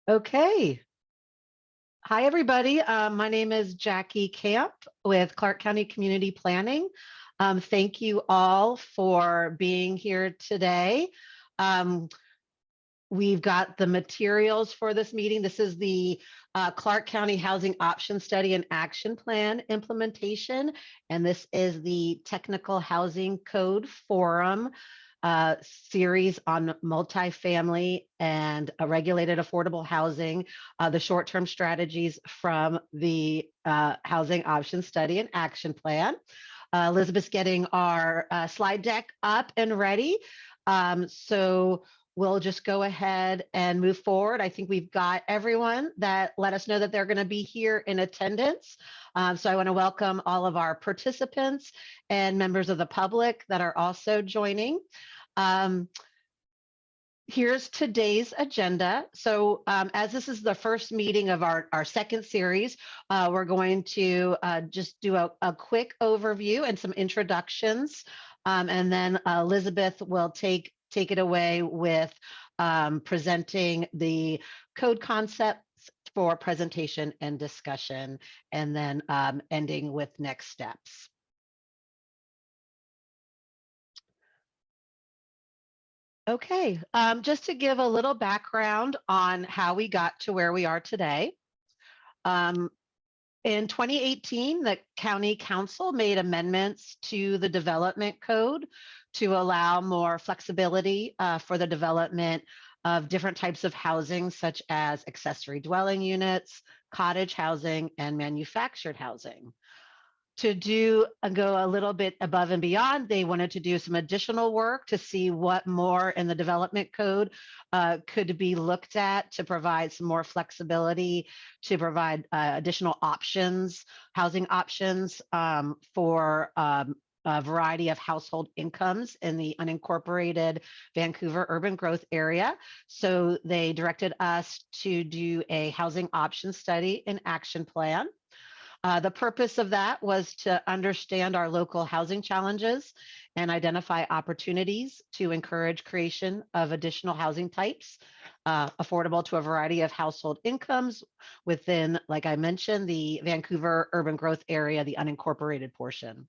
Okay. Hi, everybody. My name is Jackie Camp with Clark County Community Planning. Thank you all for being here today. Um, we've got the materials for this meeting. This is the Clark County Housing Option Study and Action Plan implementation, and this is the Technical Housing Code Forum series on multifamily and regulated affordable housing, the short-term strategies from the Housing Option Study and Action Plan. Elizabeth's getting our slide deck up and ready. So we'll just go ahead and move forward. I think we've got everyone that let us know that they're going to be here in attendance. So I want to welcome all of our participants and members of the public that are also joining. Here's today's agenda. So as this is the first meeting of our second series, we're going to just do a quick overview and some introductions. And then Elizabeth will take it away with presenting the code concepts for presentation and discussion, and then ending with next steps. Okay, just to give a little background on how we got to where we are today. In 2018, the County Council made amendments to the development code to allow more flexibility for the development of different types of housing, such as accessory dwelling units, cottage housing, and manufactured housing. To go a little bit above and beyond, they wanted to do some additional work to see what more in the development code could be looked at to provide some more flexibility, to provide additional options, housing options for a variety of household incomes in the unincorporated Vancouver urban growth area. So they directed us to do a housing option study and action plan. The purpose of that was to understand our local housing challenges and identify opportunities to encourage creation of additional housing types, affordable to a variety of household incomes within, like I mentioned, the Vancouver urban growth area, the unincorporated portion.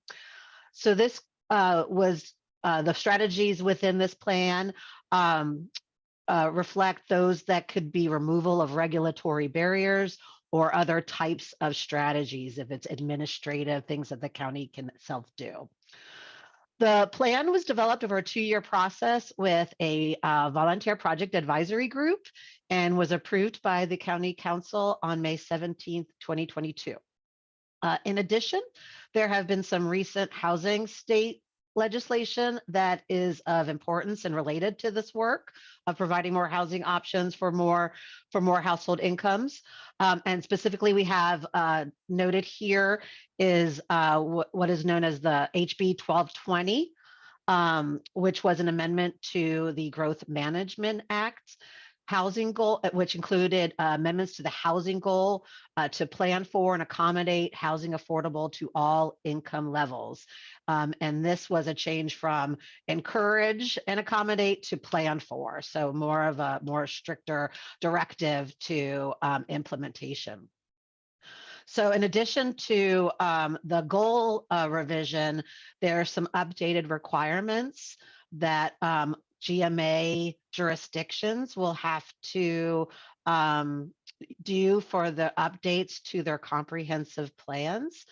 So this was the strategies within this plan reflect those that could be removal of regulatory barriers or other types of strategies, if it's administrative things that the county can self-do. The plan was developed over a 2-year process with a volunteer project advisory group and was approved by the County Council on May 17th, 2022. In addition, there have been some recent housing state legislation that is of importance and related to this work of providing more housing options for more household incomes. And specifically, we have noted here is what is known as the HB 1220, which was an amendment to the Growth Management Act. Housing goal, which included amendments to the housing goal to plan for and accommodate housing affordable to all income levels. And this was a change from encourage and accommodate to plan for. So more of a more stricter directive to implementation. So in addition to the goal revision, there are some updated requirements that GMA jurisdictions will have to do for the updates to their comprehensive plans,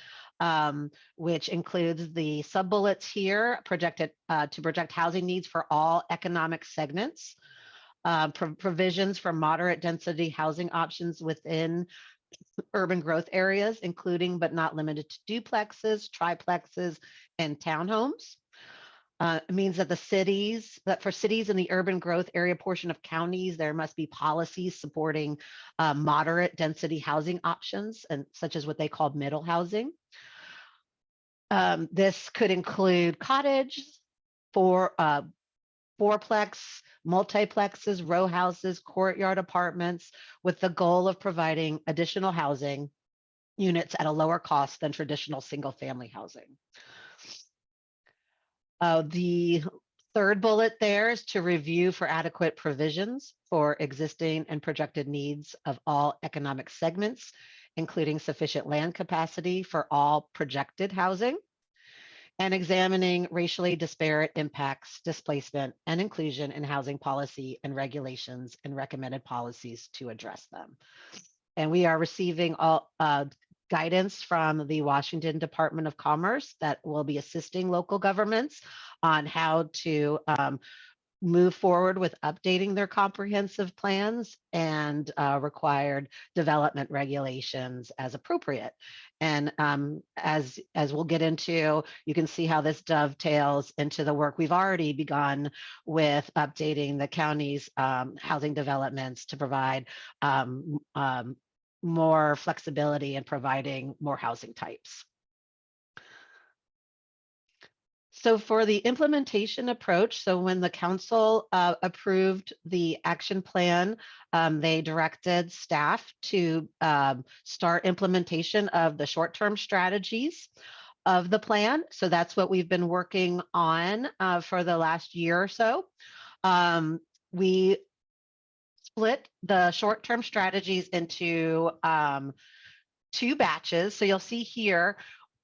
which includes the sub-bullets here projected to project housing needs for all economic segments, provisions for moderate density housing options within urban growth areas, including but not limited to duplexes, triplexes, and townhomes. It means that for cities in the urban growth area portion of counties, there must be policies supporting moderate density housing options, and such as what they call middle housing. This could include cottage, fourplex, multiplexes, row houses, courtyard apartments, with the goal of providing additional housing units at a lower cost than traditional single family housing. The third bullet there is to review for adequate provisions for existing and projected needs of all economic segments, including sufficient land capacity for all projected housing, and examining racially disparate impacts, displacement, and inclusion in housing policy and regulations and recommended policies to address them. And we are receiving all guidance from the Washington Department of Commerce that will be assisting local governments on how to move forward with updating their comprehensive plans and required development regulations as appropriate. And as we'll get into, you can see how this dovetails into the work we've already begun with updating the county's housing developments to provide more flexibility and providing more housing types. So for the implementation approach, so when the council approved the action plan, they directed staff to start implementation of the short-term strategies of the plan. So that's what we've been working on for the last year or so. We split the short-term strategies into 2 batches. So you'll see here,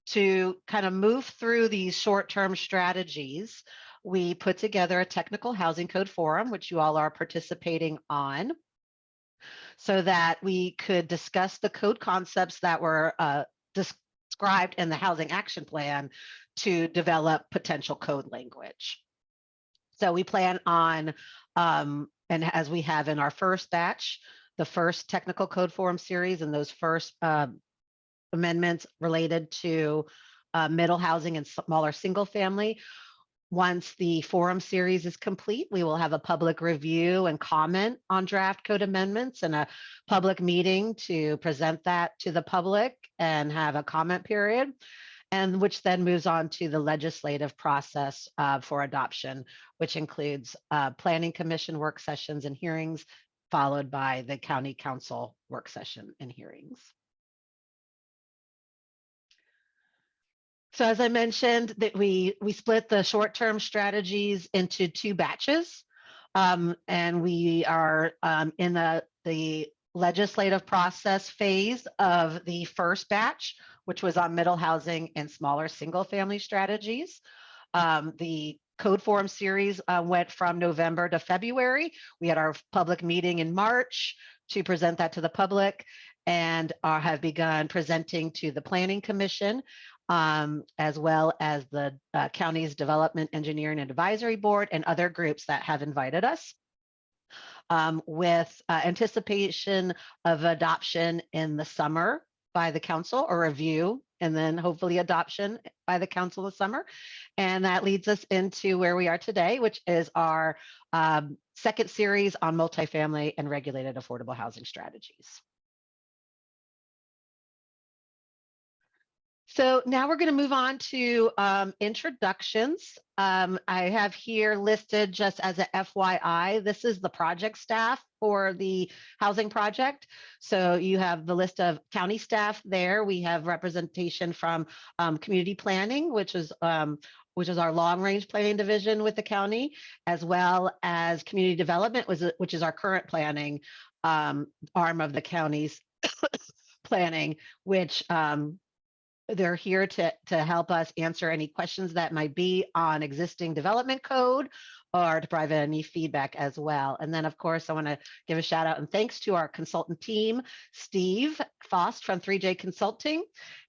to kind of move through these short-term strategies, we put together a technical housing code forum, which you all are participating on, so that we could discuss the code concepts that were described in the housing action plan to develop potential code language. So we plan on, and as we have in our first batch, the first technical code forum series and those first amendments related to middle housing and smaller single family. Once the forum series is complete, we will have a public review and comment on draft code amendments and a public meeting to present that to the public and have a comment period, and which then moves on to the legislative process for adoption, which includes planning commission work sessions and hearings, followed by the county council work session and hearings. So as I mentioned, that we split the short-term strategies into 2 batches, and we are in the legislative process phase of the first batch, which was on middle housing and smaller single-family strategies. The code forum series went from November to February. We had our public meeting in March to present that to the public, and have begun presenting to the Planning Commission, as well as the county's Development Engineering and Advisory Board and other groups that have invited us, with anticipation of adoption in the summer by the council, or review, and then hopefully adoption by the council this summer. And that leads us into where we are today, which is our second series on multifamily and regulated affordable housing strategies. So now we're going to move on to introductions. I have here listed just as a FYI, this is the project staff for the housing project. So you have the list of county staff there. We have representation from community planning, which is our long range planning division with the county, as well as community development, which is our current planning arm of the county's planning, which they're here to help us answer any questions that might be on existing development code, or to provide any feedback as well. And then, of course, I want to give a shout out and thanks to our consultant team, Steve Faust from 3J Consulting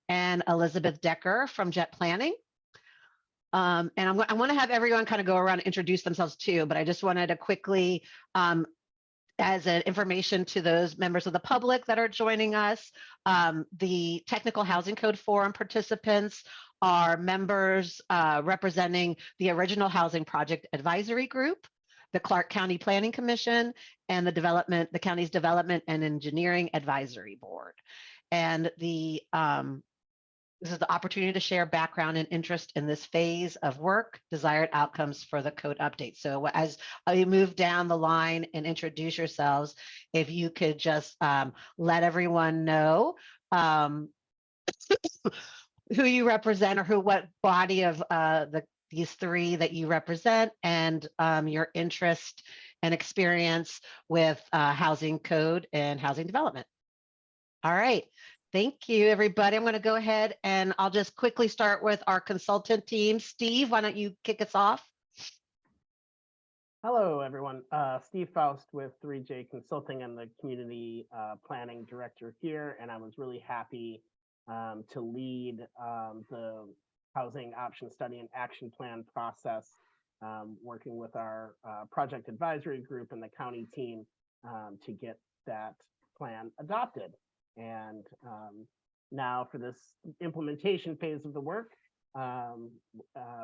and Elizabeth Decker from Jet Planning. And I want to have everyone kind of go around and introduce themselves too, but I just wanted to quickly, as an information to those members of the public that are joining us, the Technical Housing Code Forum participants are members representing the Original Housing Project Advisory Group, the Clark County Planning Commission, and the county's Development and Engineering Advisory Board. And this is the opportunity to share background and interest in this phase of work, desired outcomes for the code update. So as you move down the line and introduce yourselves, if you could just let everyone know who you represent, or what body of the these three that you represent and your interest and experience with housing code and housing development. All right. Thank you, everybody. I'm going to go ahead and I'll just quickly start with our consultant team. Steve, why don't you kick us off? Hello, everyone. Steve Faust with 3J Consulting. I'm the community planning director here, and I was really happy to lead the housing option study and action plan process, working with our project advisory group and the county team to get that plan adopted. And now for this implementation phase of the work,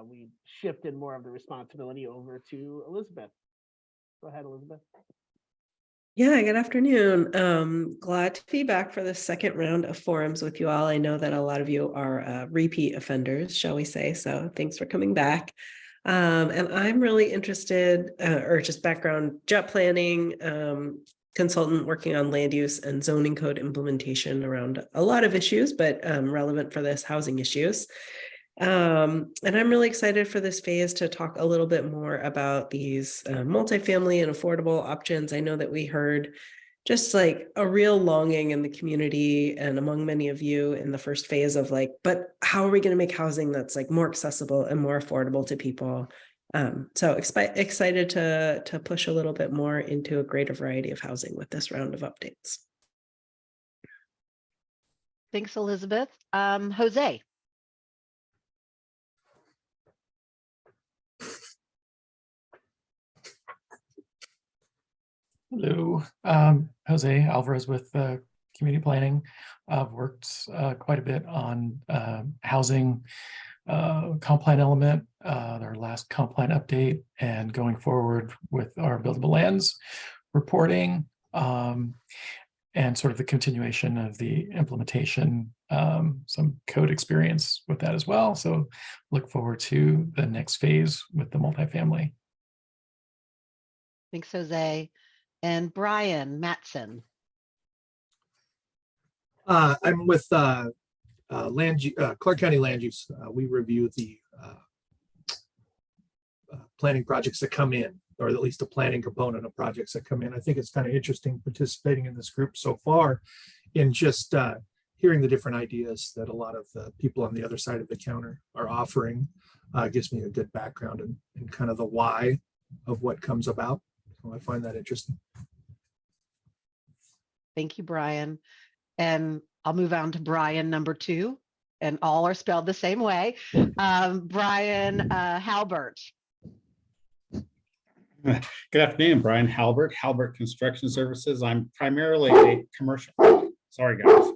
we shifted more of the responsibility over to Elizabeth. Go ahead, Elizabeth. Yeah, good afternoon. Glad to be back for the second round of forums with you all. I know that a lot of you are repeat offenders, shall we say, so thanks for coming back. And I'm really interested, or just background, jet planning, consultant working on land use and zoning code implementation around a lot of issues, but relevant for this, housing issues. And I'm really excited for this phase to talk a little bit more about these multifamily and affordable options. I know that we heard just like a real longing in the community and among many of you in the first phase of like, but how are we going to make housing that's like more accessible and more affordable to people? So excited to push a little bit more into a greater variety of housing with this round of updates. Thanks, Elizabeth. Jose. Hello, Jose Alvarez with Community Planning. I've worked quite a bit on housing comp plan element, our last comp plan update, and going forward with our buildable lands reporting, and sort of the continuation of the implementation, some code experience with that as well. So look forward to the next phase with the multifamily. Thanks, Jose. And Brian Matson. I'm with Clark County Land Use. We review the planning projects that come in, or at least the planning component of projects that come in. I think it's kind of interesting participating in this group so far in just hearing the different ideas that a lot of the people on the other side of the counter are offering. Gives me a good background and kind of the why of what comes about. So I find that interesting. Thank you, Brian. And I'll move on to Brian number 2, and all are spelled the same way. Brian Halbert. Good afternoon, Brian Halbert, Halbert Construction Services. I'm primarily a commercial. Sorry, guys.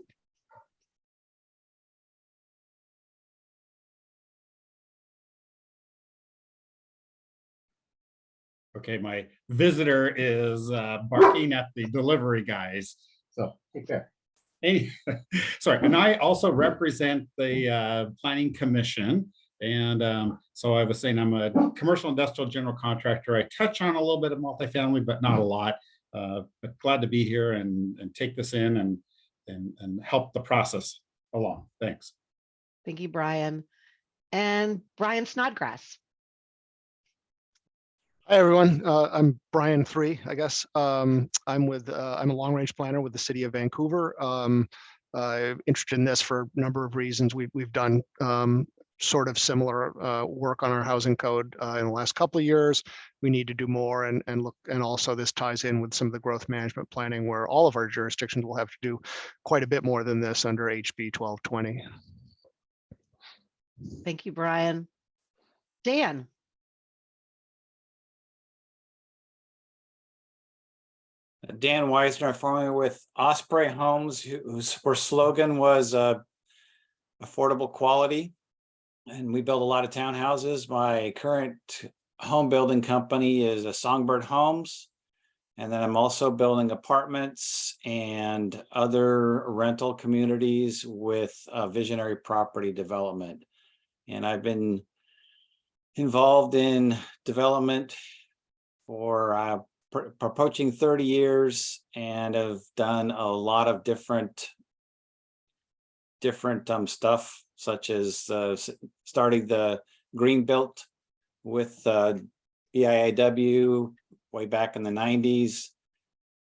Okay, my visitor is barking at the delivery guys. So take care. Sorry, and I also represent the Planning Commission. And so I was saying I'm a commercial industrial general contractor. I touch on a little bit of multifamily, but not a lot. But glad to be here and take this in and help the process along. Thanks. Thank you, Brian. And Brian Snodgrass. Hi, everyone. I'm Brian 3, I guess. I'm a long range planner with the city of Vancouver. Interested in this for a number of reasons. We've done sort of similar work on our housing code in the last couple of years. We need to do more and look, and also this ties in with some of the growth management planning where all of our jurisdictions will have to do quite a bit more than this under HB 1220. Thank you, Brian. Dan. Dan Weisner, formerly with Osprey Homes, whose slogan was affordable quality. And we build a lot of townhouses. My current home building company is a Songbird Homes. And then I'm also building apartments and other rental communities with Visionary Property Development. And I've been involved in development for approaching 30 years and have done a lot of different stuff, such as starting the Greenbelt with BIAW way back in the 90s.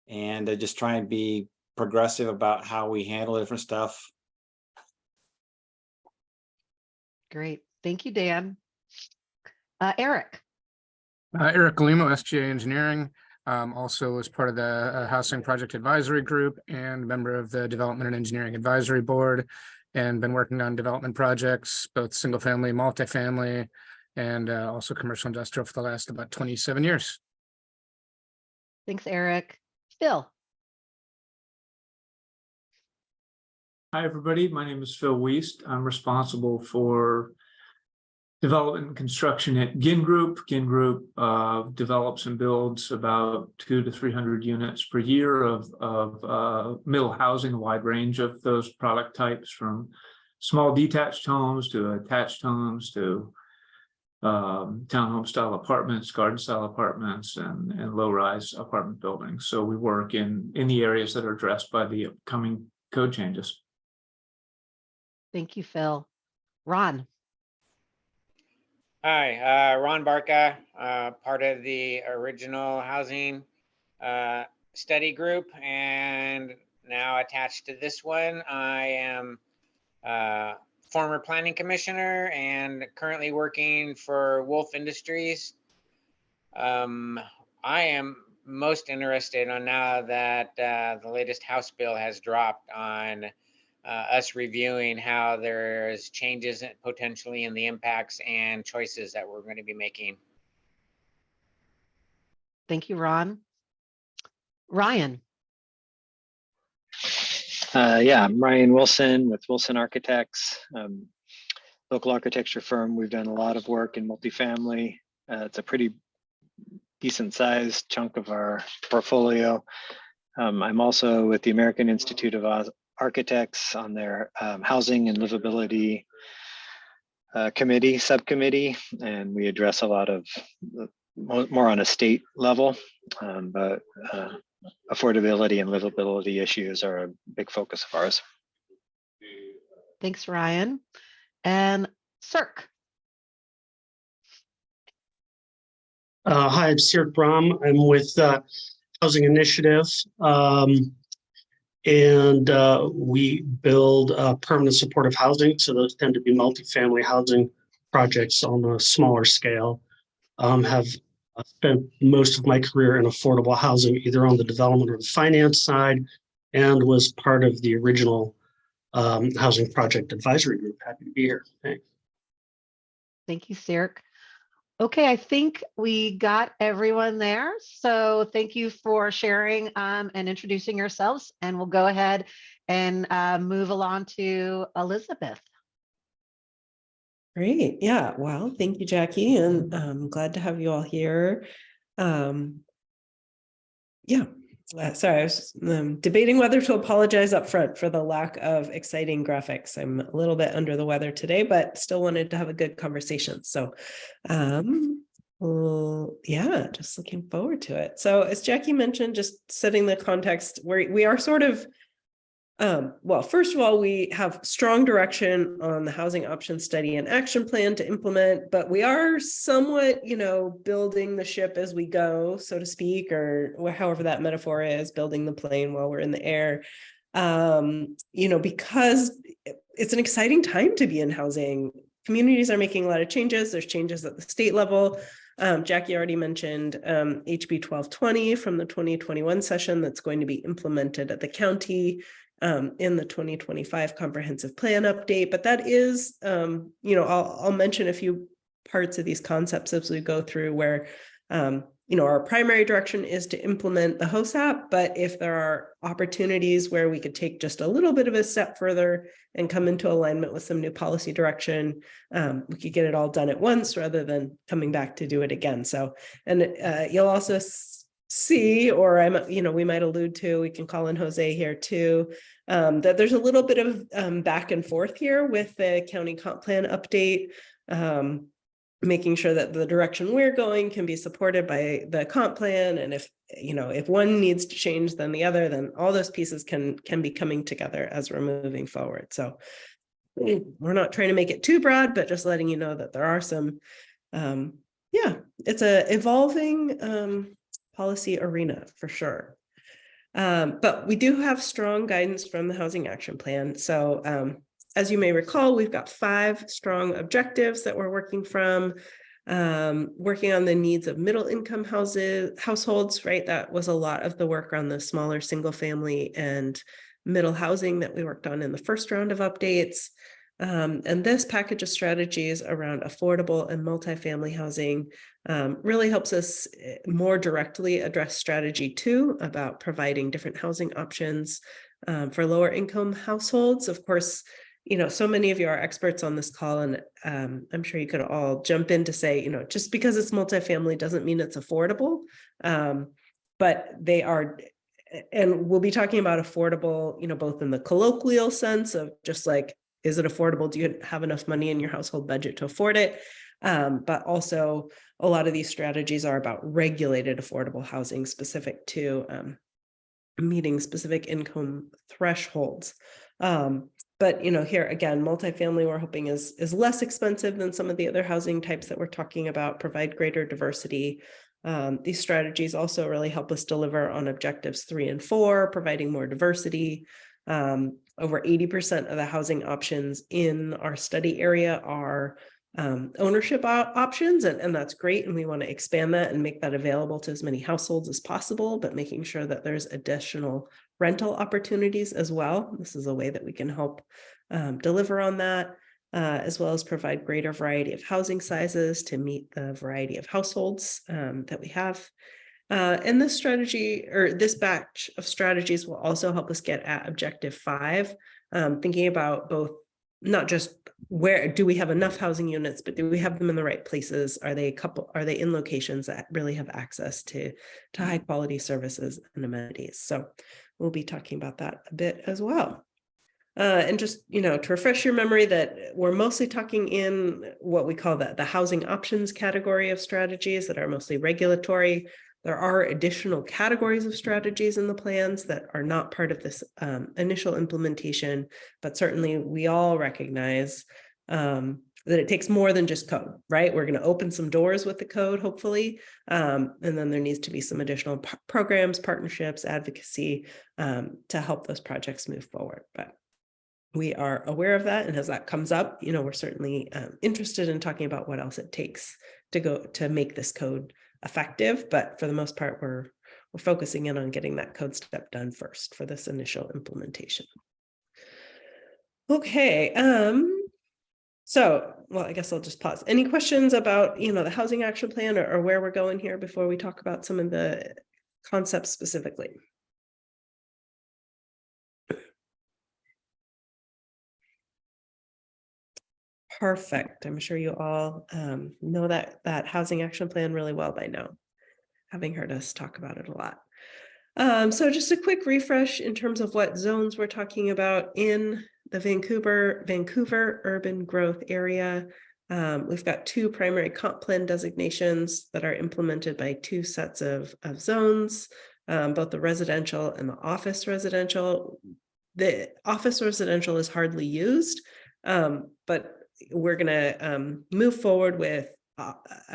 And just try and be progressive about how we handle different stuff. Great. Thank you, Dan. Eric. Eric Galimo, SGA Engineering, also as part of the Housing Project Advisory Group and member of the Development and Engineering Advisory Board, and been working on development projects, both single family, multifamily, and also commercial industrial for the last about 27 years. Thanks, Eric. Phil. Hi, everybody. My name is Phil Wiest. I'm responsible for development and construction at Ginn Group. Ginn Group develops and builds about 200 to 300 units per year of middle housing, a wide range of those product types, from small detached homes to attached homes to townhome style apartments, garden style apartments, and low-rise apartment buildings. So we work in the areas that are addressed by the upcoming code changes. Thank you, Phil. Ron. Hi, Ron Barca, part of the original housing study group, and now attached to this one. I am former planning commissioner and currently working for Wolf Industries. I am most interested on now that the latest House bill has dropped on us reviewing how there's changes potentially in the impacts and choices that we're going to be making. Thank you, Ron. Ryan. Yeah, I'm Ryan Wilson with Wilson Architects, local architecture firm. We've done a lot of work in multifamily. It's a pretty decent sized chunk of our portfolio. I'm also with the American Institute of Architects on their housing and livability subcommittee, and we address a lot of more on a state level, but affordability and livability issues are a big focus of ours. Thanks, Ryan. And Cirque. Hi, I'm Cirque Bram. I'm with Housing Initiative, and we build permanent supportive housing. So those tend to be multifamily housing projects on a smaller scale. Have spent most of my career in affordable housing, either on the development or the finance side, and was part of the original Housing Project Advisory Group. Happy to be here. Thanks. Thank you, Cirque. Okay, I think we got everyone there. So thank you for sharing and introducing yourselves. And we'll go ahead and move along to Elizabeth. Great. Yeah. Well, thank you, Jackie. And I'm glad to have you all here. Yeah. Sorry, I was debating whether to apologize up front for the lack of exciting graphics. I'm a little bit under the weather today, but still wanted to have a good conversation. So, well, yeah, just looking forward to it. So as Jackie mentioned, just setting the context, we are sort of, well, first of all, we have strong direction on the housing option study and action plan to implement, but we are somewhat, building the ship as we go, so to speak, or however that metaphor is, building the plane while we're in the air. Because it's an exciting time to be in housing. Communities are making a lot of changes. There's changes at the state level. Jackie already mentioned HB 1220 from the 2021 session that's going to be implemented at the county in the 2025 comprehensive plan update. But that is, I'll mention a few parts of these concepts as we go through where, our primary direction is to implement the HOSAP, but if there are opportunities where we could take just a little bit of a step further and come into alignment with some new policy direction, we could get it all done at once rather than coming back to do it again. So, and you'll also see, or we might allude to, we can call in Jose here too, that there's a little bit of back and forth here with the county comp plan update, making sure that the direction we're going can be supported by the comp plan. And if one needs to change than the other, then all those pieces can be coming together as we're moving forward. So we're not trying to make it too broad, but just letting you know that there are some Yeah, it's a evolving policy arena for sure. But we do have strong guidance from the Housing Action Plan. So as you may recall, we've got 5 strong objectives that we're working from, working on the needs of middle income households, right? That was a lot of the work on the smaller single family and middle housing that we worked on in the first round of updates. And this package of strategies around affordable and multifamily housing really helps us more directly address strategy 2 about providing different housing options for lower income households. Of course, you know, so many of you are experts on this call, and I'm sure you could all jump in to say, you know, just because it's multifamily doesn't mean it's affordable, but they are. And we'll be talking about affordable, you know, both in the colloquial sense of just like, is it affordable? Do you have enough money in your household budget to afford it? But also a lot of these strategies are about regulated affordable housing specific to meeting specific income thresholds. But, you know, here again, multifamily we're hoping is less expensive than some of the other housing types that we're talking about, provide greater diversity. These strategies also really help us deliver on objectives 3 and 4, providing more diversity. Over 80% of the housing options in our study area are ownership options, and that's great. And we want to expand that and make that available to as many households as possible, but making sure that there's additional rental opportunities as well. This is a way that we can help deliver on that, as well as provide greater variety of housing sizes to meet the variety of households that we have. And this strategy, or this batch of strategies, will also help us get at objective 5, thinking about both not just where do we have enough housing units, but do we have them in the right places? Are they in locations that really have access to high quality services and amenities? So we'll be talking about that a bit as well. And just, you know, to refresh your memory that we're mostly talking in what we call the housing options category of strategies that are mostly regulatory. There are additional categories of strategies in the plans that are not part of this initial implementation, but certainly we all recognize that it takes more than just code, right? We're going to open some doors with the code, hopefully, and then there needs to be some additional programs, partnerships, advocacy to help those projects move forward. But we are aware of that, and as that comes up, you know, we're certainly interested in talking about what else it takes to make this code effective, but for the most part, we're focusing in on getting that code step done first for this initial implementation. Okay, so, well, I guess I'll just pause. Any questions about, you know, the housing action plan or where we're going here before we talk about some of the concepts specifically? Perfect. I'm sure you all know that housing action plan really well by now, having heard us talk about it a lot. So just a quick refresh in terms of what zones we're talking about in the Vancouver urban growth area. We've got 2 primary comp plan designations that are implemented by 2 sets of zones, both the residential and the office residential. The office residential is hardly used, but we're going to move forward with updates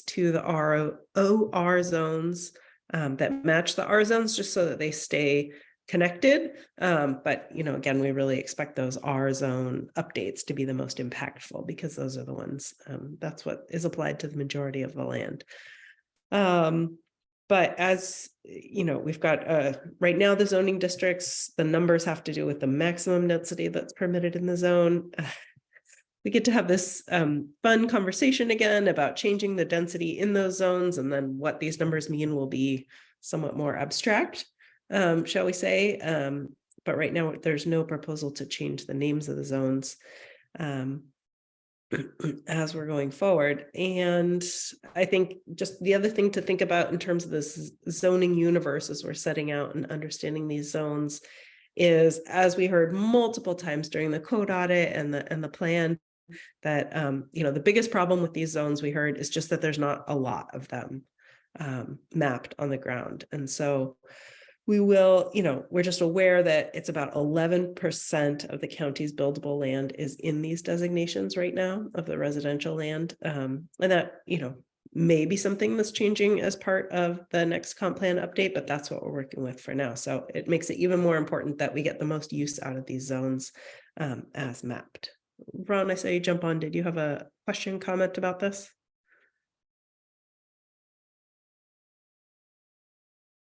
to the OR zones that match the R zones, just so that they stay connected. But, you know, again, we really expect those R zone updates to be the most impactful, because those are the ones that's what is applied to the majority of the land. But as you know, we've got right now the zoning districts, the numbers have to do with the maximum density that's permitted in the zone. We get to have this fun conversation again about changing the density in those zones, and then what these numbers mean will be somewhat more abstract, shall we say. But right now there's no proposal to change the names of the zones as we're going forward. And I think just the other thing to think about in terms of this zoning universe as we're setting out and understanding these zones is, as we heard multiple times during the code audit and the plan, that you know, the biggest problem with these zones we heard is just that there's not a lot of them mapped on the ground. And so we will, we're just aware that it's about 11% of the county's buildable land is in these designations right now of the residential land. And that, may be something that's changing as part of the next comp plan update, but that's what we're working with for now. So it makes it even more important that we get the most use out of these zones as mapped. Ron, I saw you jump on. Did you have a question, comment about this?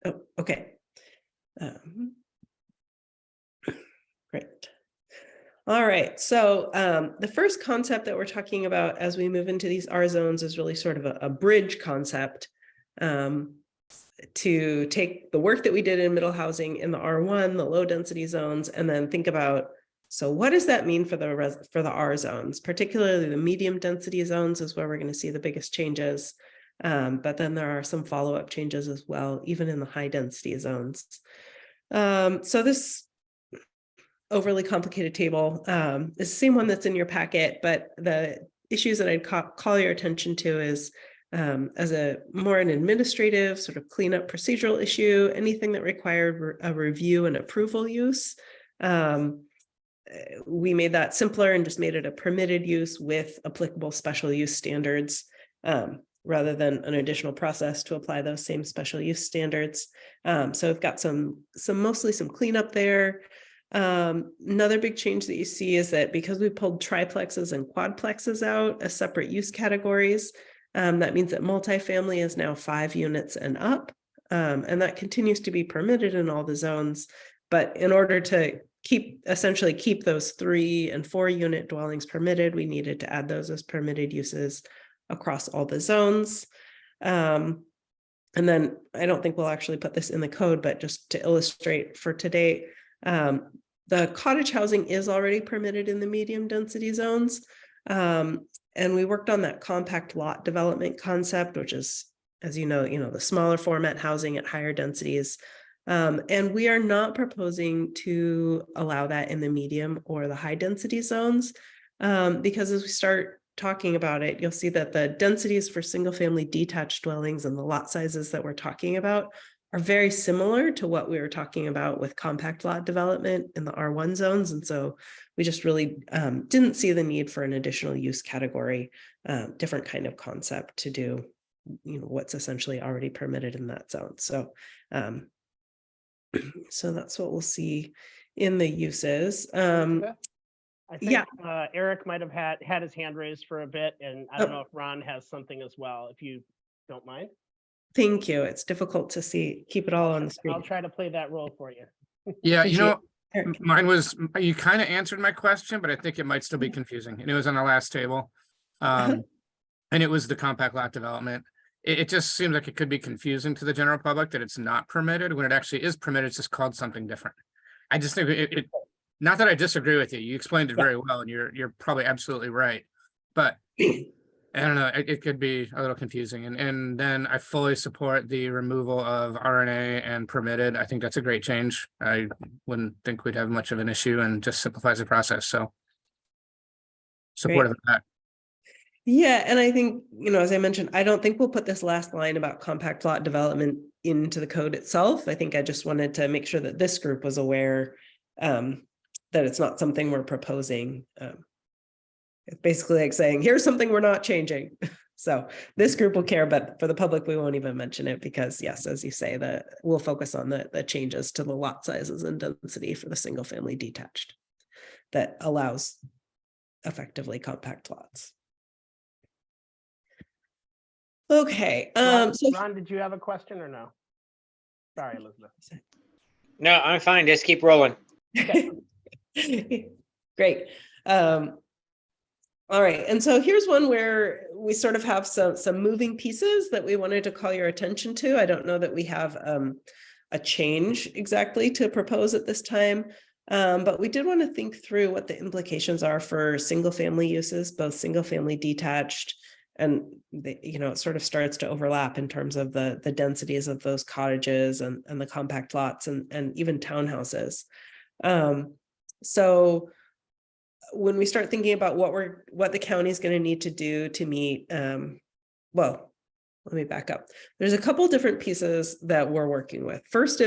Oh, okay. Great. All right, so the first concept that we're talking about as we move into these R zones is really sort of a bridge concept to take the work that we did in middle housing in the R1, the low density zones, and then think about, so what does that mean for the R zones, particularly the medium density zones is where we're going to see the biggest changes. But then there are some follow-up changes as well, even in the high density zones. So this overly complicated table is the same one that's in your packet, but the issues that I'd call your attention to is as an administrative sort of cleanup procedural issue, anything that required a review and approval use. We made that simpler and just made it a permitted use with applicable special use standards rather than an additional process to apply those same special use standards. So we've got mostly some cleanup there. Another big change that you see is that because we pulled triplexes and quadplexes out as separate use categories, that means that multifamily is now 5 units and up, and that continues to be permitted in all the zones. But in order to essentially keep those 3 and 4 unit dwellings permitted, we needed to add those as permitted uses across all the zones. And then I don't think we'll actually put this in the code, but just to illustrate for today, the cottage housing is already permitted in the medium density zones. And we worked on that compact lot development concept, which is, as you know, the smaller format housing at higher densities. And we are not proposing to allow that in the medium or the high density zones, because as we start talking about it, you'll see that the densities for single family detached dwellings and the lot sizes that we're talking about are very similar to what we were talking about with compact lot development in the R1 zones. And so we just really didn't see the need for an additional use category, different kind of concept to do, what's essentially already permitted in that zone. So, so that's what we'll see in the uses. I think Eric might have had his hand raised for a bit, and I don't know if Ron has something as well, if you don't mind. Thank you. It's difficult to keep it all on the screen. I'll try to play that role for you. Yeah, mine was, you kind of answered my question, but I think it might still be confusing. And it was on the last table. And it was the compact lot development. It just seems like it could be confusing to the general public that it's not permitted when it actually is permitted. It's just called something different. I just think it not that I disagree with you. You explained it very well, and you're probably absolutely right. But I don't know, it could be a little confusing. And then I fully support the removal of RNA and permitted. I think that's a great change. I wouldn't think we'd have much of an issue and just simplifies the process. So supportive of that. Yeah, and I think, as I mentioned, I don't think we'll put this last line about compact lot development into the code itself. I think I just wanted to make sure that this group was aware that it's not something we're proposing. It's basically like saying, here's something we're not changing. So this group will care, but for the public, we won't even mention it because, yes, as you say, we'll focus on the changes to the lot sizes and density for the single family detached that allows effectively compact lots. Okay. Ron, did you have a question or no? Sorry, Elizabeth. No, I'm fine. Just keep rolling. Okay. Great. All right. And so here's one where we sort of have some moving pieces that we wanted to call your attention to. I don't know that we have a change exactly to propose at this time, but we did want to think through what the implications are for single family uses, both single family detached, and it sort of starts to overlap in terms of the densities of those cottages and the compact lots and even townhouses. So when we start thinking about what the county is going to need to do to meet, well, let me back up. There's a couple different pieces that we're working with. First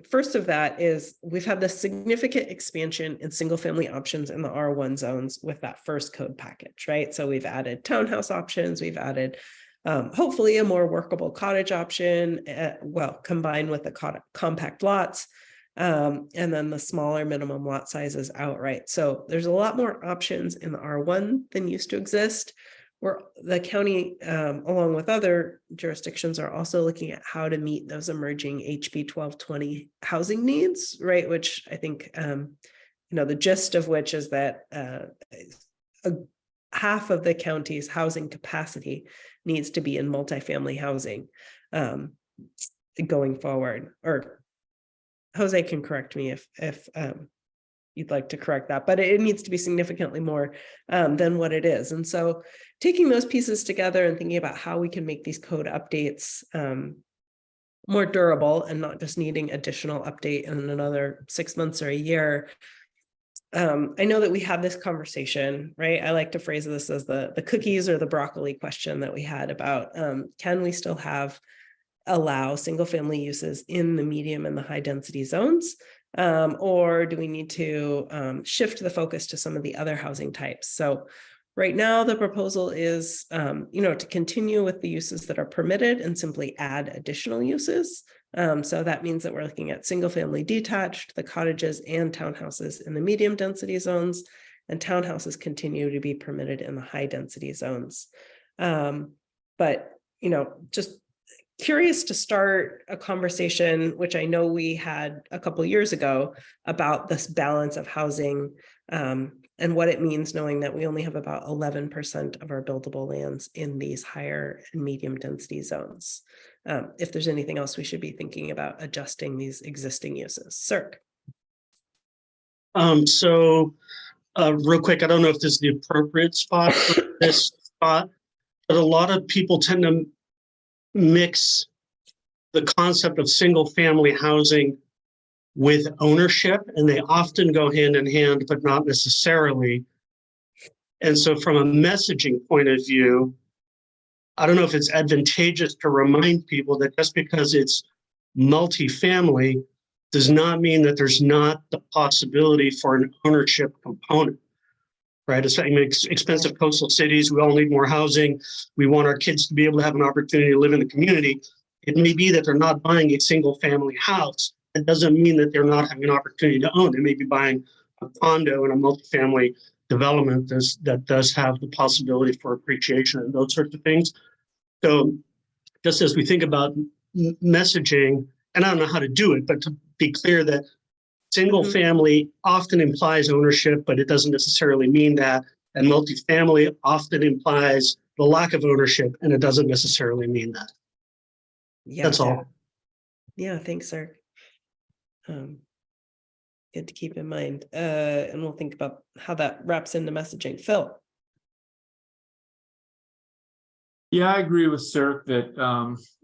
first of that is we've had this significant expansion in single family options in the R1 zones with that first code package, right? So we've added townhouse options, we've added hopefully a more workable cottage option, well, combined with the compact lots, and then the smaller minimum lot sizes outright. So there's a lot more options in the R1 than used to exist. Where the county, along with other jurisdictions, are also looking at how to meet those emerging HB 1220 housing needs, right? Which I think, the gist of which is that half of the county's housing capacity needs to be in multifamily housing going forward. Or Jose can correct me if you'd like to correct that, but it needs to be significantly more than what it is. And so taking those pieces together and thinking about how we can make these code updates more durable and not just needing additional update in another 6 months or a year. I know that we had this conversation, right? I like to phrase this as the cookies or the broccoli question that we had about can we still allow single family uses in the medium and the high density zones? Or do we need to shift the focus to some of the other housing types? So right now, the proposal is, to continue with the uses that are permitted and simply add additional uses. So that means that we're looking at single family detached, the cottages and townhouses in the medium density zones, and townhouses continue to be permitted in the high density zones. But, just curious to start a conversation, which I know we had a couple of years ago, about this balance of housing and what it means, knowing that we only have about 11% of our buildable lands in these higher and medium density zones. If there's anything else we should be thinking about adjusting these existing uses. Cirque. Real quick, I don't know if this is the appropriate spot for this spot, but a lot of people tend to mix the concept of single family housing with ownership, and they often go hand in hand, but not necessarily. And so from a messaging point of view, I don't know if it's advantageous to remind people that just because it's multifamily does not mean that there's not the possibility for an ownership component. Right? It's expensive coastal cities. We all need more housing. We want our kids to be able to have an opportunity to live in the community. It may be that they're not buying a single family house. It doesn't mean that they're not having an opportunity to own. They may be buying a condo in a multifamily development that does have the possibility for appreciation and those sorts of things. So just as we think about messaging, and I don't know how to do it, but to be clear that single family often implies ownership, but it doesn't necessarily mean that. And multifamily often implies the lack of ownership, and it doesn't necessarily mean that. Yeah, that's all. Yeah, thanks, sir. Good to keep in mind. And we'll think about how that wraps into messaging. Phil. Yeah, I agree with Cirque that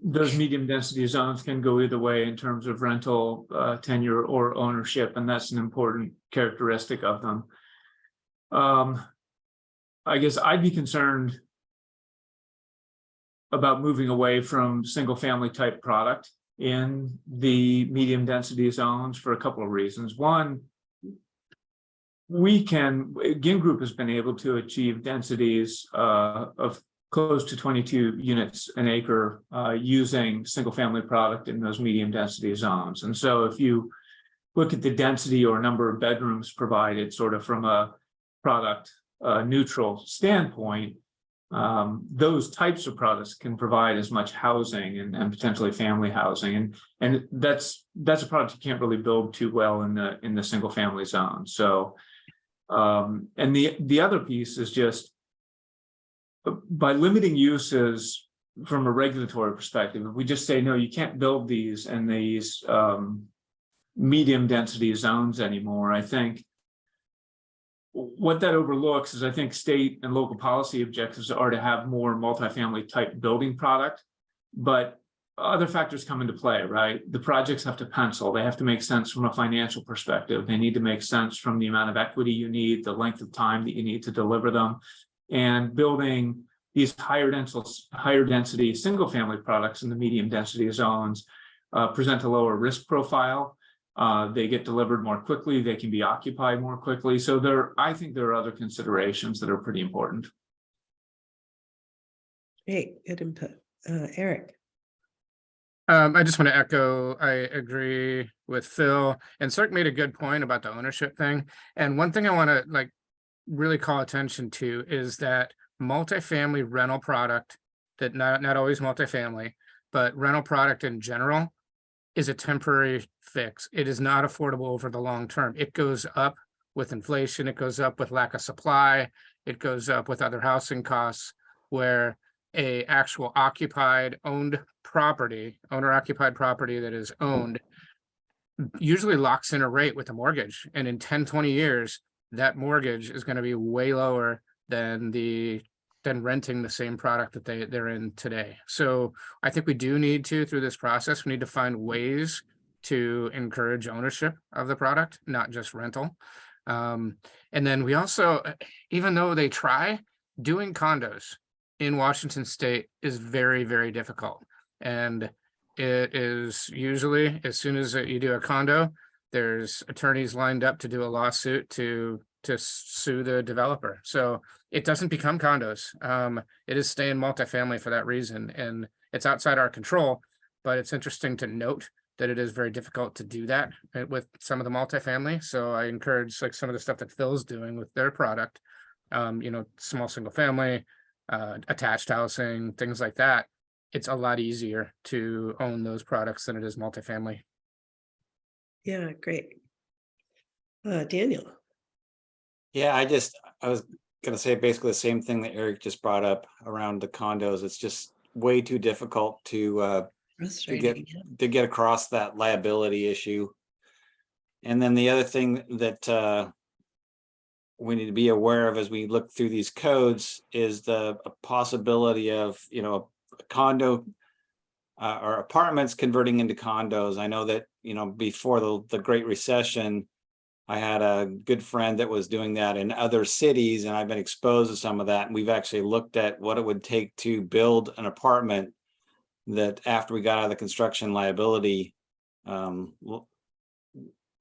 those medium density zones can go either way in terms of rental tenure or ownership, and that's an important characteristic of them. I guess I'd be concerned about moving away from single family type product in the medium density zones for a couple of reasons. One, Ginn Group has been able to achieve densities of close to 22 units an acre using single family product in those medium density zones. And so if you look at the density or number of bedrooms provided sort of from a product neutral standpoint, those types of products can provide as much housing and potentially family housing. And that's a product you can't really build too well in the single family zone. So and the other piece is just by limiting uses from a regulatory perspective, if we just say, no, you can't build these in these medium density zones anymore, I think what that overlooks is I think state and local policy objectives are to have more multifamily type building product, but other factors come into play, right? The projects have to pencil. They have to make sense from a financial perspective. They need to make sense from the amount of equity you need, the length of time that you need to deliver them. And building these higher density single family products in the medium density zones present a lower risk profile. They get delivered more quickly. They can be occupied more quickly. So I think there are other considerations that are pretty important. Great, good input. Eric. I just want to echo, I agree with Phil, and Cirque made a good point about the ownership thing. And one thing I want to really call attention to is that multifamily rental product, that not always multifamily, but rental product in general is a temporary fix. It is not affordable over the long term. It goes up with inflation, it goes up with lack of supply, it goes up with other housing costs, where a actual occupied owned property, owner occupied property that is owned usually locks in a rate with a mortgage. And in 10, 20 years, that mortgage is going to be way lower than renting the same product that they're in today. So I think we do need to, through this process, we need to find ways to encourage ownership of the product, not just rental. And then we also, even though they try, doing condos in Washington State is very, very difficult. And it is usually, as soon as you do a condo, there's attorneys lined up to do a lawsuit to sue the developer. So it doesn't become condos. It is staying multifamily for that reason. And it's outside our control, but it's interesting to note that it is very difficult to do that with some of the multifamily. So I encourage some of the stuff that Phil's doing with their product, small single family, attached housing, things like that. It's a lot easier to own those products than it is multifamily. Yeah, great. Daniel. Yeah, I was gonna say basically the same thing that Eric just brought up around the condos. It's just way too difficult to get across that liability issue. And then the other thing that we need to be aware of as we look through these codes is the possibility of, a condo or apartments converting into condos. I know that, before the Great Recession, I had a good friend that was doing that in other cities, and I've been exposed to some of that. And we've actually looked at what it would take to build an apartment that, after we got out of the construction liability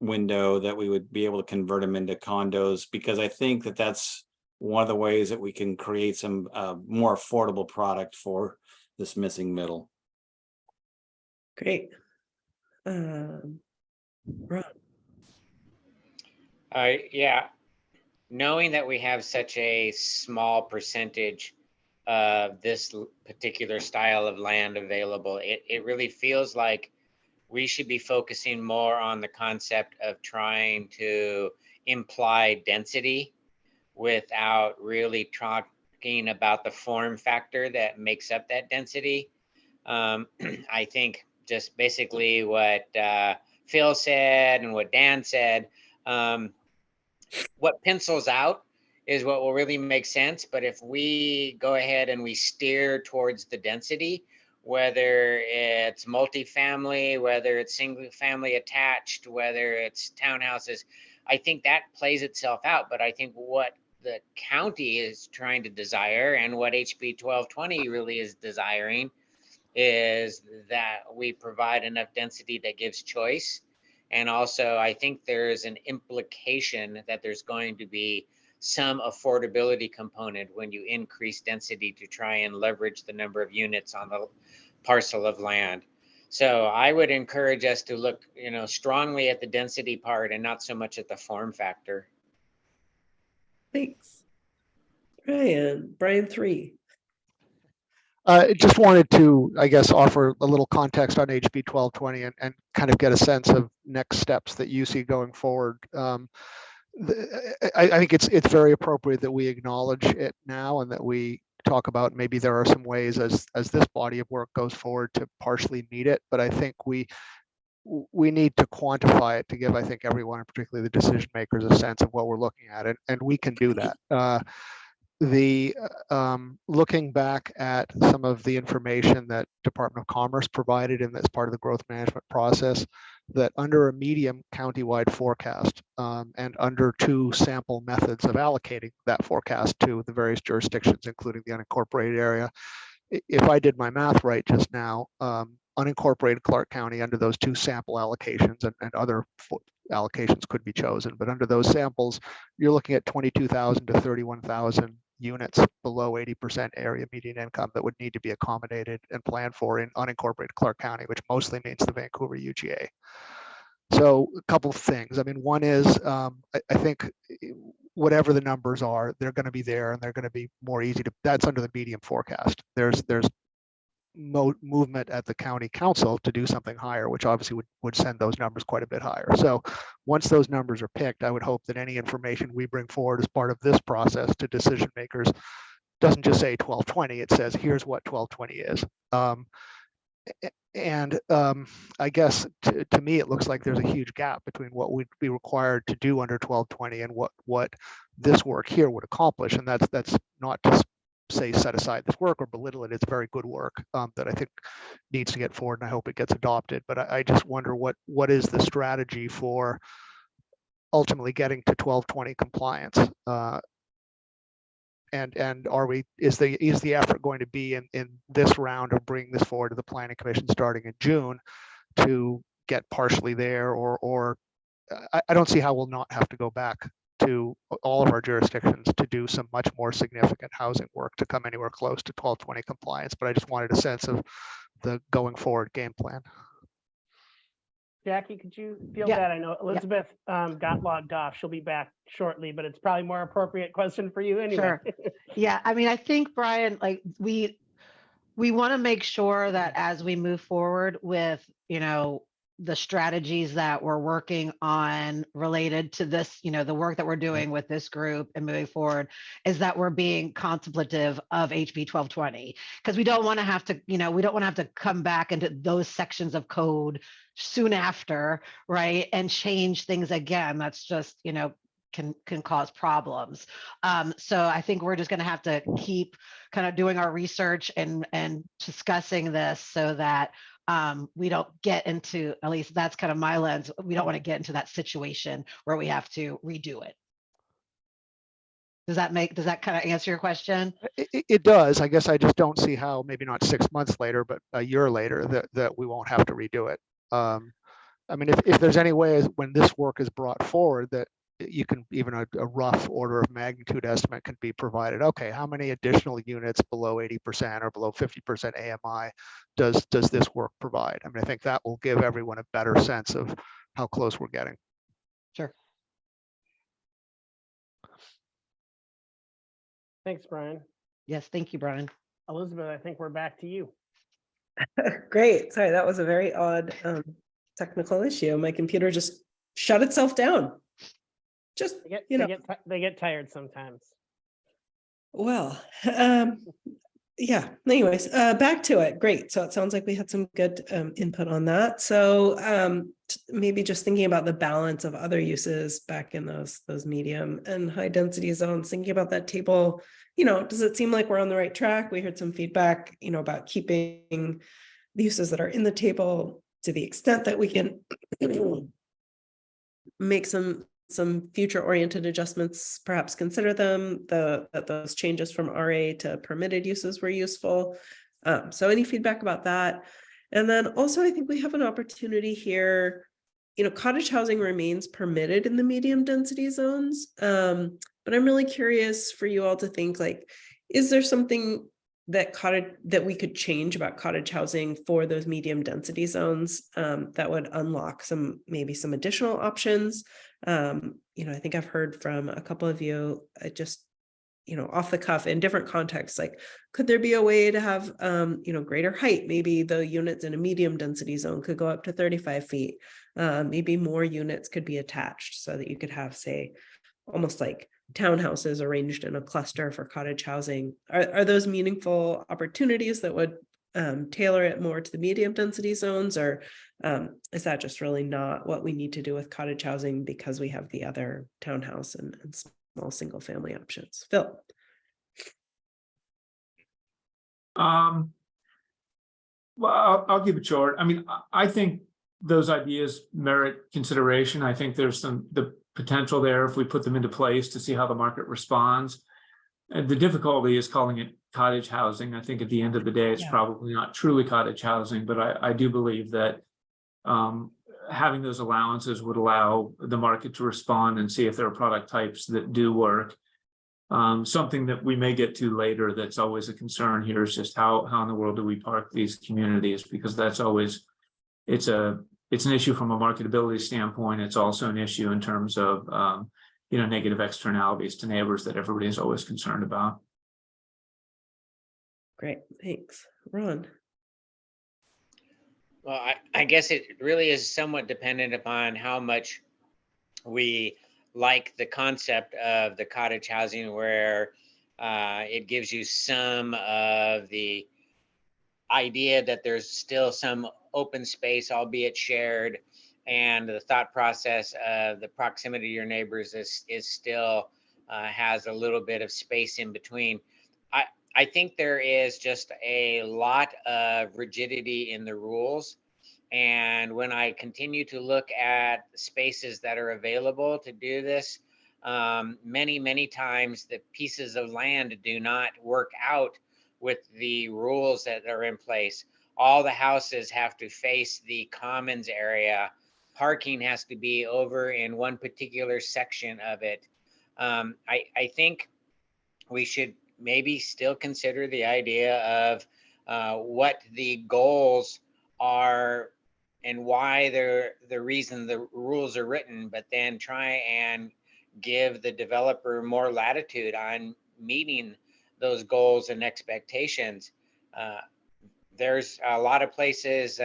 window, that we would be able to convert them into condos, because I think that that's one of the ways that we can create some more affordable product for this missing middle. Great. Ron. Yeah, knowing that we have such a small percentage of this particular style of land available, it really feels like we should be focusing more on the concept of trying to imply density without really talking about the form factor that makes up that density. I think just basically what Phil said and what Dan said, what pencils out is what will really make sense. But if we go ahead and we steer towards the density, whether it's multifamily, whether it's single family attached, whether it's townhouses, I think that plays itself out. But I think what the county is trying to desire, and what HB 1220 really is desiring, is that we provide enough density that gives choice. And also, I think there's an implication that there's going to be some affordability component when you increase density to try and leverage the number of units on the parcel of land. So I would encourage us to look, strongly at the density part and not so much at the form factor. Thanks. Brian 3. Just wanted to, I guess, offer a little context on HB 1220 and kind of get a sense of next steps that you see going forward. I think it's very appropriate that we acknowledge it now, and that we talk about maybe there are some ways as this body of work goes forward to partially meet it. But I think we need to quantify it to give, I think, everyone, particularly the decision makers, a sense of what we're looking at, and we can do that. Looking back at some of the information that Department of Commerce provided in this part of the growth management process, that under a medium countywide forecast and under 2 sample methods of allocating that forecast to the various jurisdictions, including the unincorporated area, if I did my math right just now, unincorporated Clark County under those 2 sample allocations, and other allocations could be chosen, but under those samples, you're looking at 22,000 to 31,000 units below 80% area median income that would need to be accommodated and planned for in unincorporated Clark County, which mostly means the Vancouver UGA. So a couple of things. I mean, one is I think whatever the numbers are, they're going to be there, and they're going to be more easy to. That's under the medium forecast. There's movement at the county council to do something higher, which obviously would send those numbers quite a bit higher. So once those numbers are picked, I would hope that any information we bring forward as part of this process to decision makers doesn't just say 1220. It says here's what 1220 is. I guess to me, it looks like there's a huge gap between what would be required to do under 1220 and what this work here would accomplish. And that's not to say set aside this work or belittle it. It's very good work that I think needs to get forward, and I hope it gets adopted. But I just wonder what is the strategy for ultimately getting to 1220 compliance? And is the effort going to be in this round of bringing this forward to the Planning Commission starting in June to get partially there, or I don't see how we'll not have to go back to all of our jurisdictions to do some much more significant housing work to come anywhere close to 1220 compliance. But I just wanted a sense of the going forward game plan. Jackie, could you field Yeah. that? I know Elizabeth got logged off. She'll be back shortly, but it's probably more appropriate question for you anyway. Sure. Yeah, I mean, I think, Brian, like we want to make sure that as we move forward with, the strategies that we're working on related to this, the work that we're doing with this group and moving forward, is that we're being contemplative of HB 1220, because we don't want to have to, we don't want to have to come back into those sections of code soon after, right, and change things again. That's just, can cause problems. So I think we're just going to have to keep kind of doing our research and discussing this so that we don't get into, at least that's kind of my lens, we don't want to get into that situation where we have to redo it. Does that kind of answer your question? It does. I guess I just don't see how, maybe not 6 months later, but a year later, that we won't have to redo it. I mean, if there's any way when this work is brought forward that you can, even a rough order of magnitude estimate can be provided. Okay, how many additional units below 80% or below 50% AMI does this work provide? I mean, I think that will give everyone a better sense of how close we're getting. Sure. Thanks, Brian. Yes, thank you, Brian. Elizabeth, I think we're back to you. Great. Sorry, that was a very odd technical issue. My computer just shut itself down. Just, They get tired sometimes. Well, yeah, anyways, back to it. Great. So it sounds like we had some good input on that. So maybe just thinking about the balance of other uses back in those medium and high density zones, thinking about that table, does it seem like we're on the right track? We heard some feedback, about keeping the uses that are in the table to the extent that we can make some future oriented adjustments, perhaps consider them, that those changes from RA to permitted uses were useful. So any feedback about that? And then also, I think we have an opportunity here, cottage housing remains permitted in the medium density zones. But I'm really curious for you all to think, like, is there something that we could change about cottage housing for those medium density zones that would unlock maybe some additional options? I think I've heard from a couple of you just, off the cuff in different contexts, like, could there be a way to have, greater height? Maybe the units in a medium density zone could go up to 35 feet. Maybe more units could be attached so that you could have, say, almost like townhouses arranged in a cluster for cottage housing. Are those meaningful opportunities that would tailor it more to the medium density zones, or is that just really not what we need to do with cottage housing because we have the other townhouse and small single family options? Phil. Well, I'll keep it short. I mean, I think those ideas merit consideration. I think there's the potential there if we put them into place to see how the market responds. And the difficulty is calling it cottage housing. I think at the end of the day, it's Yeah. probably not truly cottage housing, but I do believe that having those allowances would allow the market to respond and see if there are product types that do work. Something that we may get to later that's always a concern here is just how in the world do we park these communities? Because that's always, it's an issue from a marketability standpoint. It's also an issue in terms of negative externalities to neighbors that everybody's always concerned about. Great, thanks. Ron? Well, I guess it really is somewhat dependent upon how much we like the concept of the cottage housing, where it gives you some of the idea that there's still some open space, albeit shared, and the thought process of the proximity to your neighbors is still has a little bit of space in between. I think there is just a lot of rigidity in the rules. And when I continue to look at the spaces that are available to do this, many times the pieces of land do not work out with the rules that are in place. All the houses have to face the commons area. Parking has to be over in one particular section of it. I think we should maybe still consider the idea of what the goals are and why they're the reason the rules are written, but then try and give the developer more latitude on meeting those goals and expectations. There's a lot of places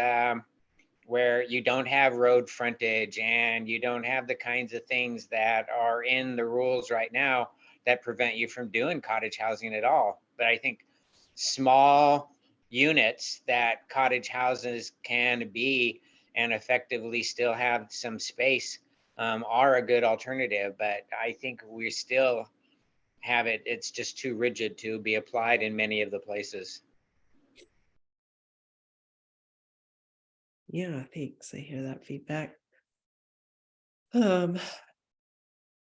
where you don't have road frontage and you don't have the kinds of things that are in the rules right now that prevent you from doing cottage housing at all. But I think small units that cottage houses can be and effectively still have some space are a good alternative. But I think we still have it's just too rigid to be applied in many of the places. Yeah, thanks. I hear that feedback. All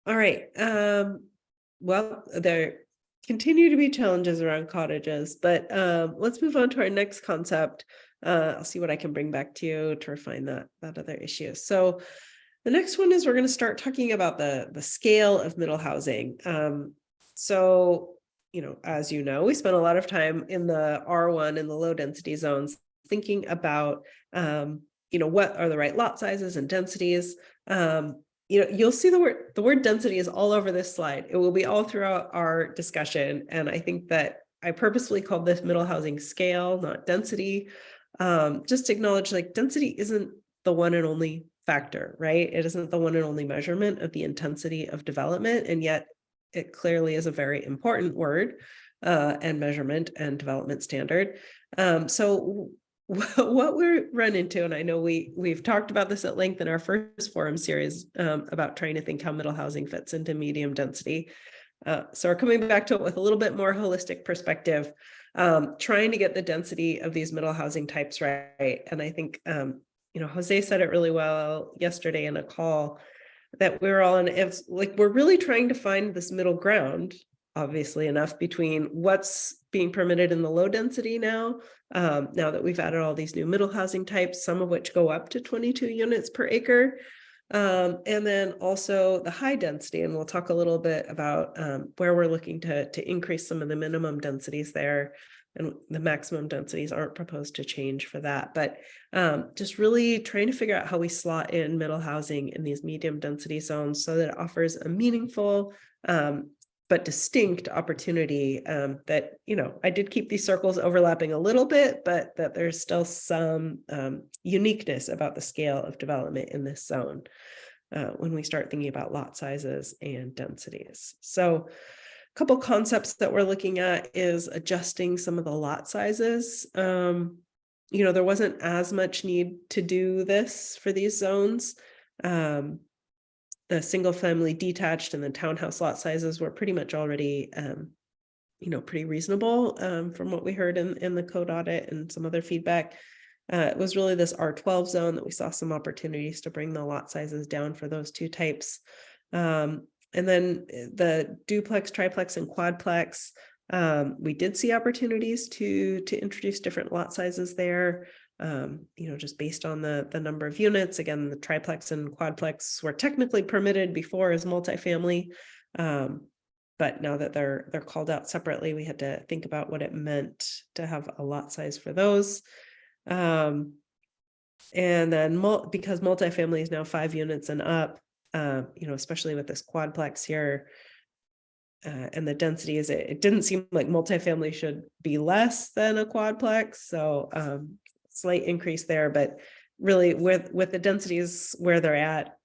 right. Well, there continue to be challenges around cottages, but let's move on to our next concept. I'll see what I can bring back to you to refine that other issue. So the next one is we're going to start talking about the scale of middle housing. So, as you know, we spent a lot of time in the R1 and the low density zones thinking about, what are the right lot sizes and densities. You'll see the word density is all over this slide. It will be all throughout our discussion. And I think that I purposefully called this middle housing scale, not density. Just to acknowledge, like, density isn't the one and only factor, right? It isn't the one and only measurement of the intensity of development. And yet it clearly is a very important word and measurement and development standard. So what we run into, and I know we've talked about this at length in our first forum series about trying to think how middle housing fits into medium density. So we're coming back to it with a little bit more holistic perspective, trying to get the density of these middle housing types right. And I think, Jose said it really well yesterday in a call that we're all in, it's like, we're really trying to find this middle ground, obviously enough, between what's being permitted in the low density now that we've added all these new middle housing types, some of which go up to 22 units per acre. And then also the high density, and we'll talk a little bit about where we're looking to increase some of the minimum densities there, and the maximum densities aren't proposed to change for that. But just really trying to figure out how we slot in middle housing in these medium density zones so that it offers a meaningful but distinct opportunity that, I did keep these circles overlapping a little bit, but that there's still some uniqueness about the scale of development in this zone when we start thinking about lot sizes and densities. So a couple concepts that we're looking at is adjusting some of the lot sizes. There wasn't as much need to do this for these zones. The single family detached and the townhouse lot sizes were pretty much already, pretty reasonable from what we heard in the code audit and some other feedback. It was really this R12 zone that we saw some opportunities to bring the lot sizes down for those two types. And then the duplex, triplex, and quadplex, We did see opportunities to introduce different lot sizes there. Just based on the number of units. Again, the triplex and quadplex were technically permitted before as multifamily. But now that they're called out separately, we had to think about what it meant to have a lot size for those. And then because multifamily is now 5 units and up, especially with this quadplex here, and the density is it didn't seem like multifamily should be less than a quadplex. So slight increase there, but really with the densities where they're at,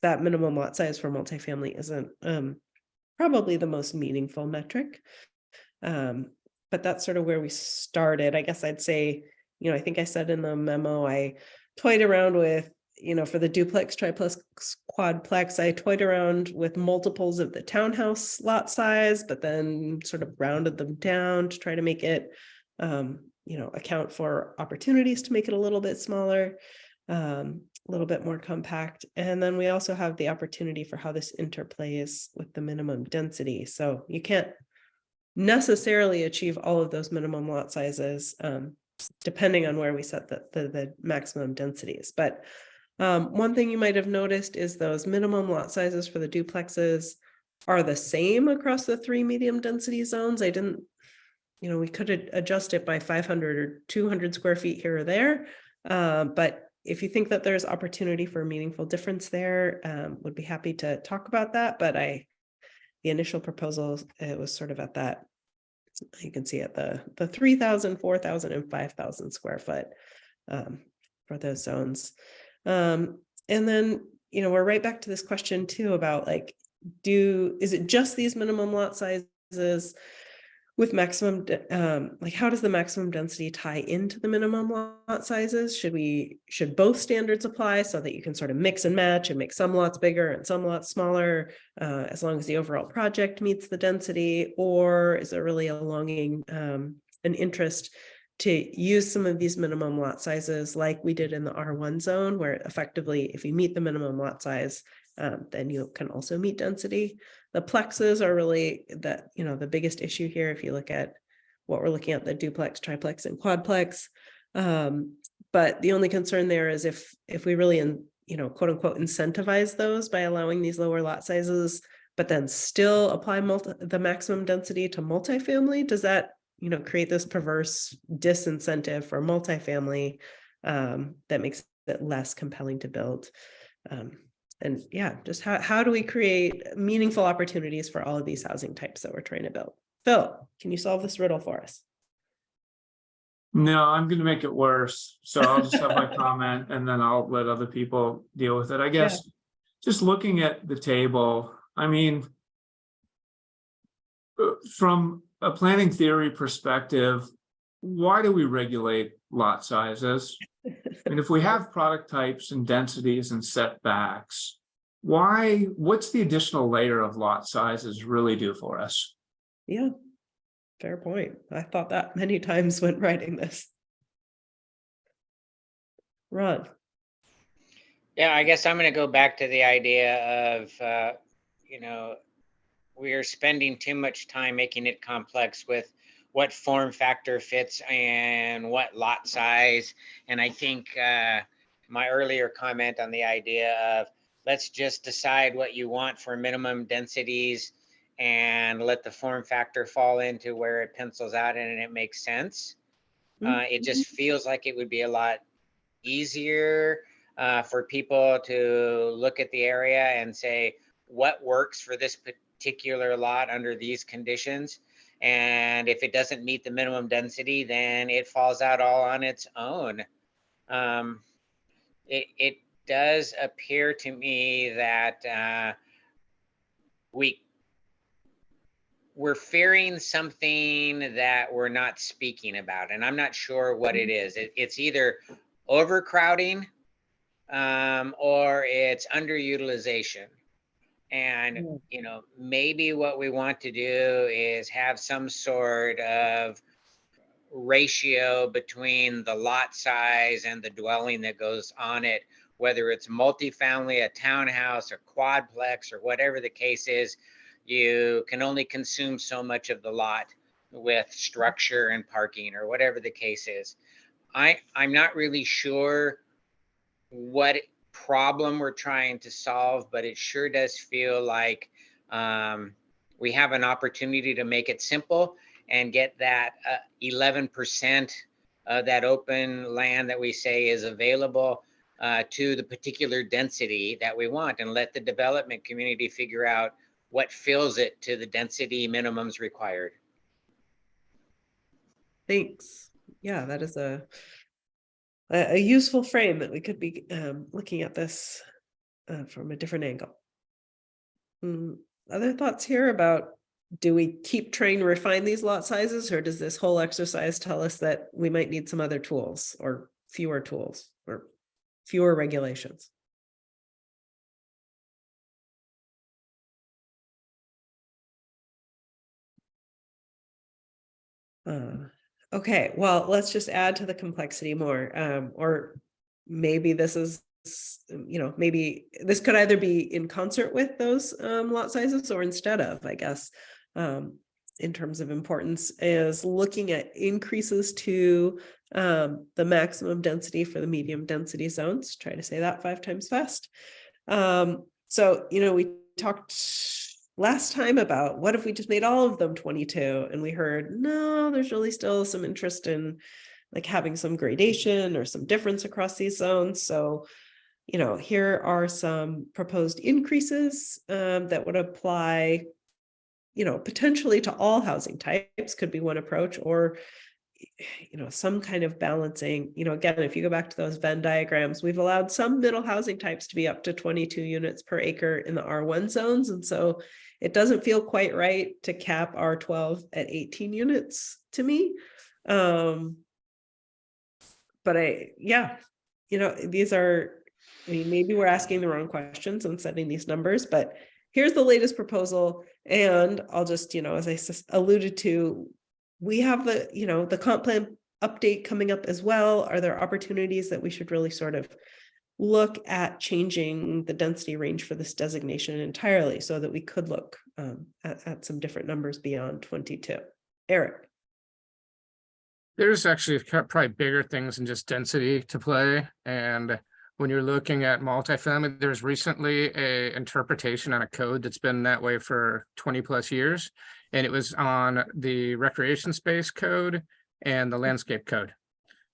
that minimum lot size for multifamily isn't probably the most meaningful metric. But that's sort of where we started. I guess I'd say, I think I said in the memo, I toyed around with, for the duplex, triplex, quadplex, I toyed around with multiples of the townhouse lot size, but then sort of rounded them down to try to make it, account for opportunities to make it a little bit smaller, a little bit more compact. And then we also have the opportunity for how this interplays with the minimum density. So you can't necessarily achieve all of those minimum lot sizes, depending on where we set the maximum densities. But one thing you might have noticed is those minimum lot sizes for the duplexes are the same across the 3 medium density zones. I didn't, we could adjust it by 500 or 200 square feet here or there. But if you think that there's opportunity for a meaningful difference there, would be happy to talk about that. But the initial proposal, it was sort of at that, you can see at the 3,000, 4,000 and 5,000 square foot for those zones. And then, we're right back to this question too about is it just these minimum lot sizes with maximum, how does the maximum density tie into the minimum lot sizes? Should both standards apply so that you can sort of mix and match and make some lots bigger and some lots smaller, as long as the overall project meets the density? Or is there really a longing, an interest to use some of these minimum lot sizes like we did in the R1 zone, where effectively, if you meet the minimum lot size, then you can also meet density? The plexes are really the biggest issue here. If you look at what we're looking at, the duplex, triplex, and quadplex. But the only concern there is if we really, quote unquote, incentivize those by allowing these lower lot sizes, but then still apply the maximum density to multifamily, does that, create this perverse disincentive for multifamily that makes it less compelling to build? And yeah, just how do we create meaningful opportunities for all of these housing types that we're trying to build? Phil, can you solve this riddle for us? No, I'm going to make it worse. So I'll just have my comment and then I'll let other people deal with it. I guess just looking at the table, I mean, from a planning theory perspective, why do we regulate lot sizes? And if we have product types and densities and setbacks, what's the additional layer of lot sizes really do for us? Yeah, fair point. I thought that many times when writing this. Ron. Yeah, I guess I'm going to go back to the idea of, we are spending too much time making it complex with what form factor fits and what lot size. And I think my earlier comment on the idea of let's just decide what you want for minimum densities and let the form factor fall into where it pencils out and it makes sense. It just feels like it would be a lot easier for people to look at the area and say, what works for this particular lot under these conditions? And if it doesn't meet the minimum density, then it falls out all on its own. It does appear to me that we're fearing something that we're not speaking about, and I'm not sure what it is. It's either overcrowding or it's underutilization. And, maybe what we want to do is have some sort of ratio between the lot size and the dwelling that goes on it, whether it's multifamily, a townhouse, or quadplex, or whatever the case is. You can only consume so much of the lot. with structure and parking or whatever the case is. I'm not really sure what problem we're trying to solve, but it sure does feel like we have an opportunity to make it simple and get that 11% of that open land that we say is available to the particular density that we want, and let the development community figure out what fills it to the density minimums required. Thanks. Yeah, that is a useful frame that we could be looking at this from a different angle. Other thoughts here about, do we keep trying to refine these lot sizes, or does this whole exercise tell us that we might need some other tools or fewer regulations? Okay, well, let's just add to the complexity more. Or maybe this is, maybe this could either be in concert with those lot sizes or instead of, I guess, in terms of importance, is looking at increases to the maximum density for the medium density zones. Try to say that 5 times fast. So, we talked last time about what if we just made all of them 22, and we heard, no, there's really still some interest in like having some gradation or some difference across these zones. So, here are some proposed increases that would apply, potentially to all housing types, could be one approach, or some kind of balancing. Again, if you go back to those Venn diagrams, we've allowed some middle housing types to be up to 22 units per acre in the R1 zones. And so it doesn't feel quite right to cap R12 at 18 units to me. But these are, maybe we're asking the wrong questions and setting these numbers, but here's the latest proposal. And I'll just, as I alluded to, we have the comp plan update coming up as well. Are there opportunities that we should really sort of look at changing the density range for this designation entirely, so that we could look at some different numbers beyond 22? Eric. There's actually probably bigger things than just density to play. And when you're looking at multifamily, there's recently a interpretation on a code that's been that way for 20 plus years. And it was on the recreation space code and the landscape code.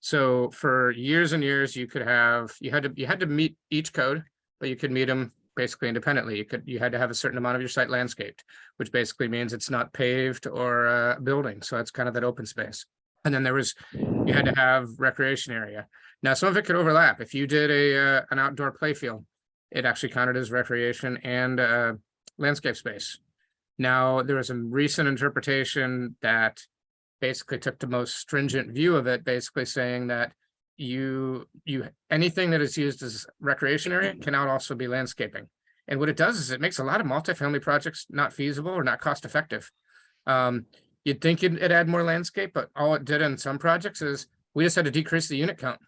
So for years and years, you had to meet each code, but you could meet them basically independently. You had to have a certain amount of your site landscaped, which basically means it's not paved or a building. So it's kind of that open space. And then you had to have recreation area. Now, some of it could overlap. If you did an outdoor play field, it actually counted as recreation and landscape space. Now, there was a recent interpretation that basically took the most stringent view of it, basically saying that anything that is used as recreation area can now also be landscaping. And what it does is it makes a lot of multifamily projects not feasible or not cost effective. You'd think it'd add more landscape, but all it did in some projects is we just had to decrease the unit count.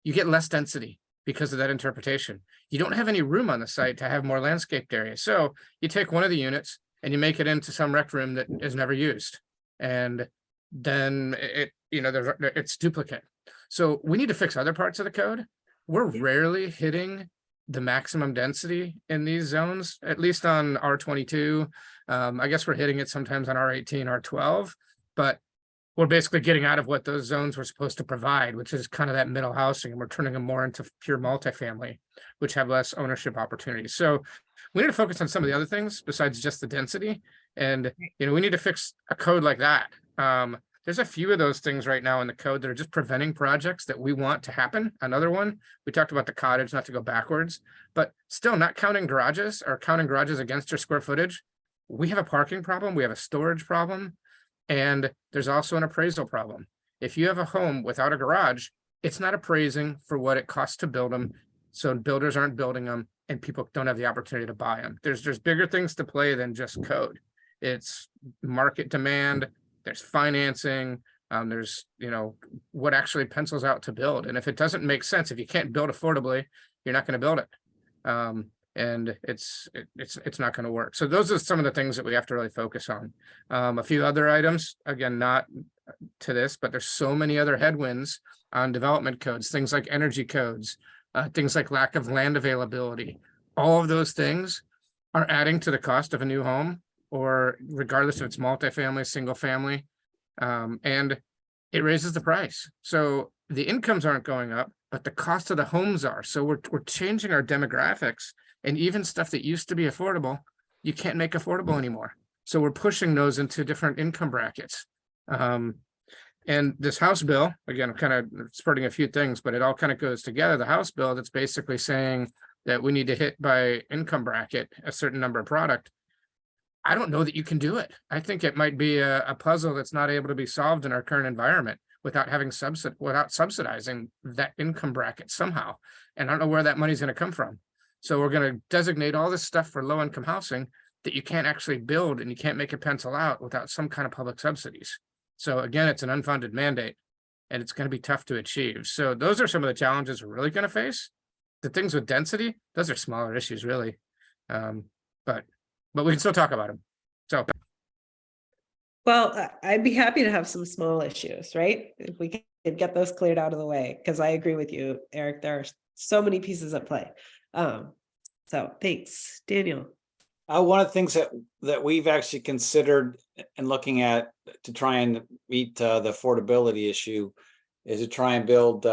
You get less density because of that interpretation. You don't have any room on the site to have more landscaped area. So you take one of the units and you make it into some rec room that is never used. And then it's duplicate. So we need to fix other parts of the code. We're rarely hitting the maximum density in these zones, at least on R22. I guess we're hitting it sometimes on R18, R12, but we're basically getting out of what those zones were supposed to provide, which is kind of that middle housing, and we're turning them more into pure multifamily, which have less ownership opportunities. So we need to focus on some of the other things besides just the density. And, we need to fix a code like that. There's a few of those things right now in the code that are just preventing projects that we want to happen. Another one, we talked about the cottage, not to go backwards, but still not counting garages or counting garages against their square footage. We have a parking problem, we have a storage problem, and there's also an appraisal problem. If you have a home without a garage, it's not appraising for what it costs to build them. So builders aren't building them and people don't have the opportunity to buy them. There's bigger things to play than just code. It's market demand, there's financing, there's, what actually pencils out to build. And if it doesn't make sense, if you can't build affordably, you're not going to build it. And and it's not going to work. So those are some of the things that we have to really focus on. A few other items, again, not to this, but there's so many other headwinds on development codes, things like energy codes, things like lack of land availability. All of those things are adding to the cost of a new home, or regardless if it's multifamily, single family, and it raises the price. So the incomes aren't going up, but the cost of the homes are. So we're changing our demographics, and even stuff that used to be affordable, you can't make affordable anymore. So we're pushing those into different income brackets. And this House bill, again, I'm kind of spurting a few things, but it all kind of goes together. The House bill that's basically saying that we need to hit by income bracket a certain number of product. I don't know that you can do it. I think it might be a puzzle that's not able to be solved in our current environment without having without subsidizing that income bracket somehow. And I don't know where that money's going to come from. So we're going to designate all this stuff for low income housing that you can't actually build, and you can't make it pencil out without some kind of public subsidies. So again, it's an unfunded mandate, and it's going to be tough to achieve. So those are some of the challenges we're really going to face. The things with density, those are smaller issues, really. But we can still talk about them. So. Well, I'd be happy to have some small issues, right? If we can get those cleared out of the way, because I agree with you, Eric, there are so many pieces at play. So thanks, Daniel. One of the things that we've actually considered and looking at to try and meet the affordability issue is to try and build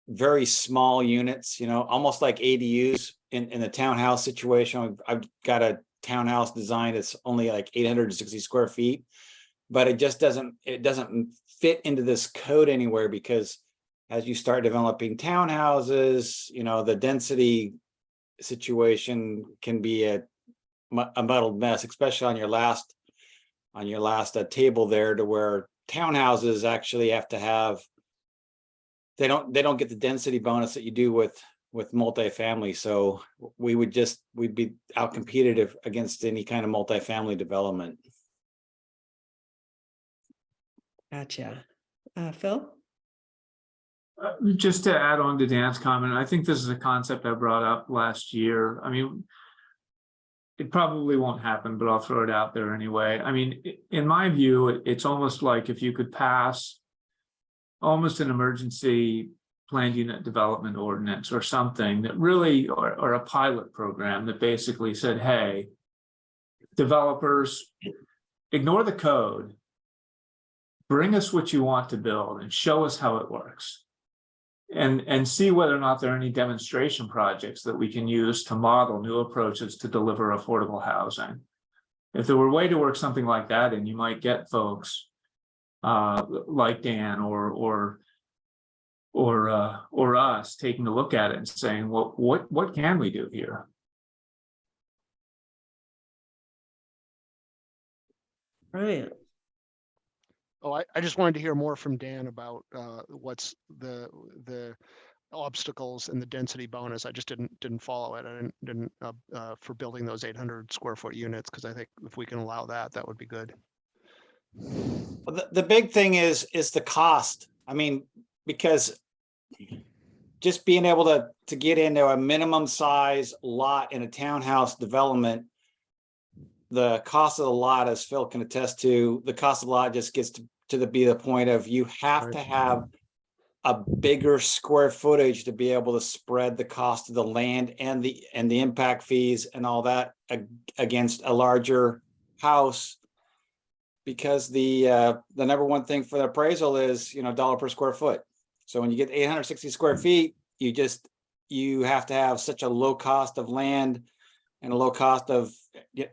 very small units, almost like ADUs in the townhouse situation. I've got a townhouse design that's only like 860 square feet, but it just doesn't fit into this code anywhere, because as you start developing townhouses, the density situation can be a muddled mess, especially on your last table there, to where townhouses actually have to have, they don't get the density bonus that you do with multifamily. So we'd be outcompeted against any kind of multifamily development. Gotcha. Phil? Just to add on to Dan's comment, I think this is a concept I brought up last year. I mean, it probably won't happen, but I'll throw it out there anyway. I mean, in my view, it's almost like if you could pass almost an emergency planned unit development ordinance or something that really, or a pilot program that basically said, hey, developers, ignore the code, bring us what you want to build and show us how it works. And see whether or not there are any demonstration projects that we can use to model new approaches to deliver affordable housing. If there were a way to work something like that, and you might get folks like Dan or us taking a look at it and saying, well, what can we do here? Right. Oh, I just wanted to hear more from Dan about what's the obstacles and the density bonus. I just didn't follow it. I didn't for building those 800 square foot units, because I think if we can allow that, that would be good. Well, the big thing is the cost. I mean, because just being able to get into a minimum size lot in a townhouse development, the cost of the lot, as Phil can attest to, the cost of the lot just gets to be the point of you have to have a bigger square footage to be able to spread the cost of the land and the impact fees and all that against a larger house, because the number one thing for the appraisal is dollar per square foot. So when you get 860 square feet, you have to have such a low cost of land and a low cost of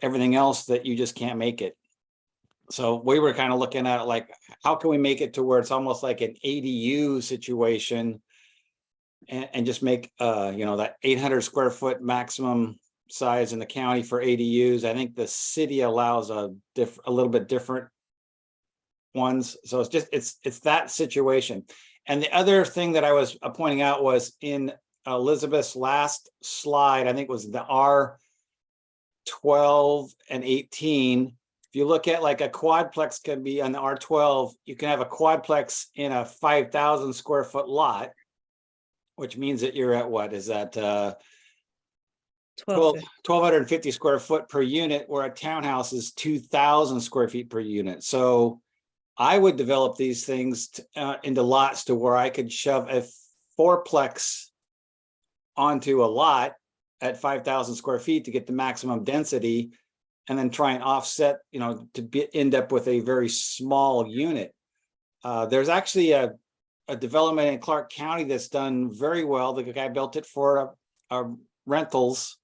everything else that you just can't make it. So we were kind of looking at like, how can we make it to where it's almost like an ADU situation, and just make that 800 square foot maximum size in the county for ADUs. I think the city allows a little bit different ones. So it's that situation. And the other thing that I was pointing out was in Elizabeth's last slide, I think was the R12 and 18. If you look at like a quadplex can be on the R12, you can have a quadplex in a 5,000 square foot lot, which means that you're at what is that 1250. 1,250 square foot per unit, where a townhouse is 2,000 square feet per unit. So I would develop these things into lots to where I could shove a fourplex onto a lot at 5,000 square feet to get the maximum density, and then try and offset, end up with a very small unit. There's actually a development in Clark County that's done very well. The guy built it for rentals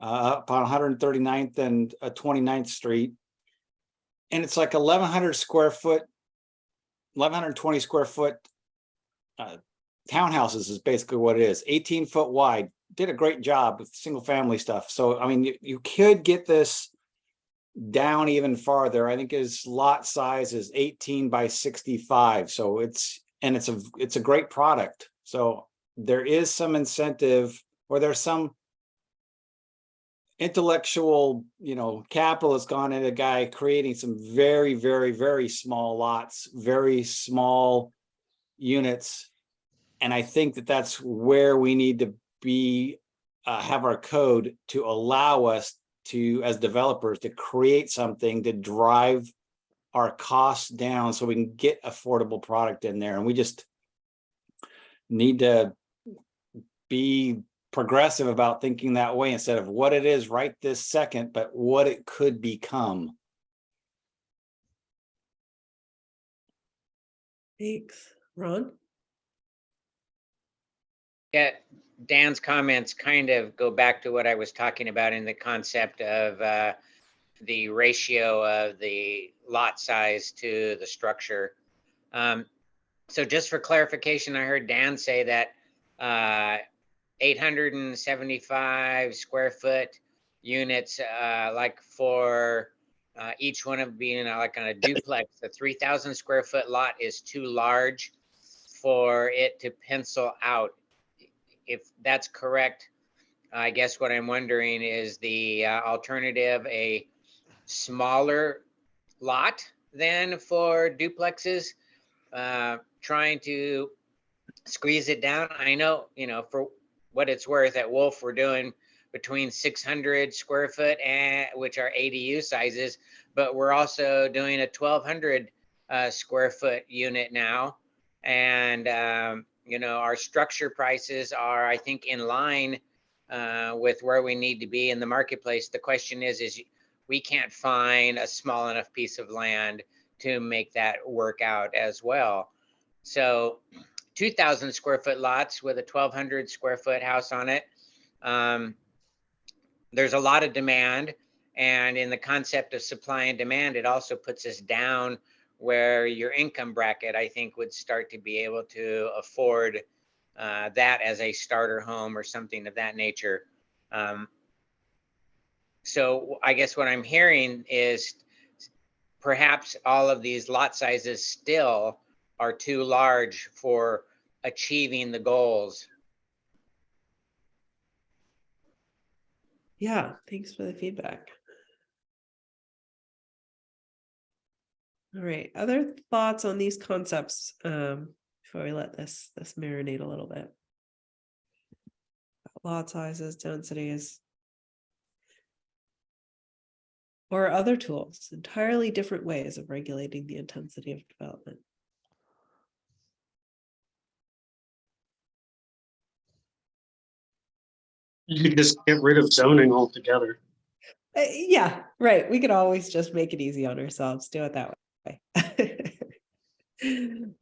up on 139th and 29th Street. And it's like 1,120 square foot townhouses is basically what it is. 18-foot wide. Did a great job with single family stuff. So, I mean, you could get this down even farther. I think his lot size is 18 by 65. So it's a great product. So there is some incentive, or there's some intellectual, capital has gone into a guy creating some very, very, very small lots, very small units. And I think that that's where we need to be, have our code to allow us to, as developers, to create something to drive our costs down so we can get affordable product in there. And we just need to be progressive about thinking that way, instead of what it is right this second, but what it could become. Thanks. Ron? Yeah, Dan's comments kind of go back to what I was talking about in the concept of the ratio of the lot size to the structure. So just for clarification, I heard Dan say that 875 square foot units, like for each one of being like on a duplex, the 3,000 square foot lot is too large for it to pencil out. If that's correct, I guess what I'm wondering is the alternative a smaller lot than for duplexes, trying to squeeze it down. I know, for what it's worth, at Wolf, we're doing between 600 square foot, and which are ADU sizes, but we're also doing a 1,200 square foot unit now. And, our structure prices are, I think, in line with where we need to be in the marketplace. The question is we can't find a small enough piece of land to make that work out as well. So 2,000 square foot lots with a 1,200 square foot house on it. There's a lot of demand, and in the concept of supply and demand, it also puts us down where your income bracket, I think, would start to be able to afford that as a starter home or something of that nature. So I guess what I'm hearing is perhaps all of these lot sizes still are too large for achieving the goals. Yeah, thanks for the feedback. All right, other thoughts on these concepts before we let this marinate a little bit? Lot sizes, densities, or other tools, entirely different ways of regulating the intensity of development. You could just get rid of zoning altogether. Yeah, right. We could always just make it easy on ourselves. Do it that way.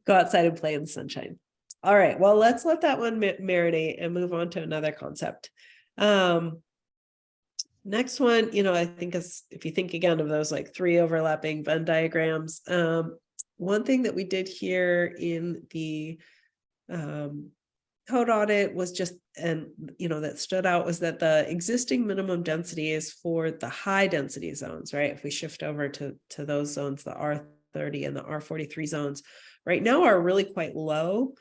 Go outside and play in the sunshine. All right. Well, let's let that one marinate and move on to another concept. Next one, I think is, if you think again of those like 3 overlapping Venn diagrams, one thing that we did here in the code audit was just, and that stood out, was that the existing minimum density is for the high density zones, right? If we shift over to those zones, the R30 and the R43 zones right now are really quite low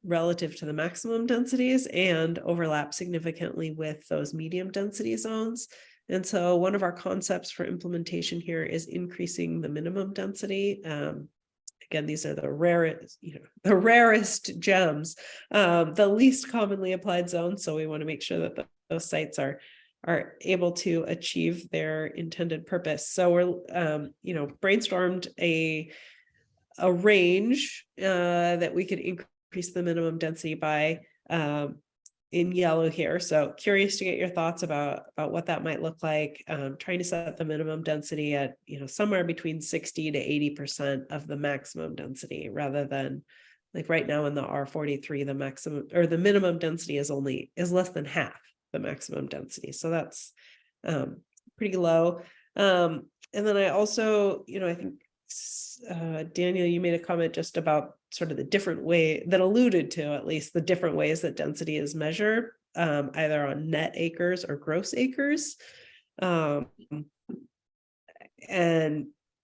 relative to the maximum densities, and overlap significantly with those medium density zones. And so one of our concepts for implementation here is increasing the minimum density. Again, these are the rarest gems, the least commonly applied zones. So we want to make sure that those sites are are able to achieve their intended purpose. So we're, brainstormed a range that we could increase the minimum density by in yellow here. So curious to get your thoughts about what that might look like. Trying to set the minimum density at, somewhere between 60 to 80% of the maximum density, rather than like right now in the R43, the maximum or the minimum density is less than half the maximum density. So that's pretty low. And then I also, I think Daniel, you made a comment just about sort of the different way that alluded to at least the different ways that density is measured, either on net acres or gross acres. And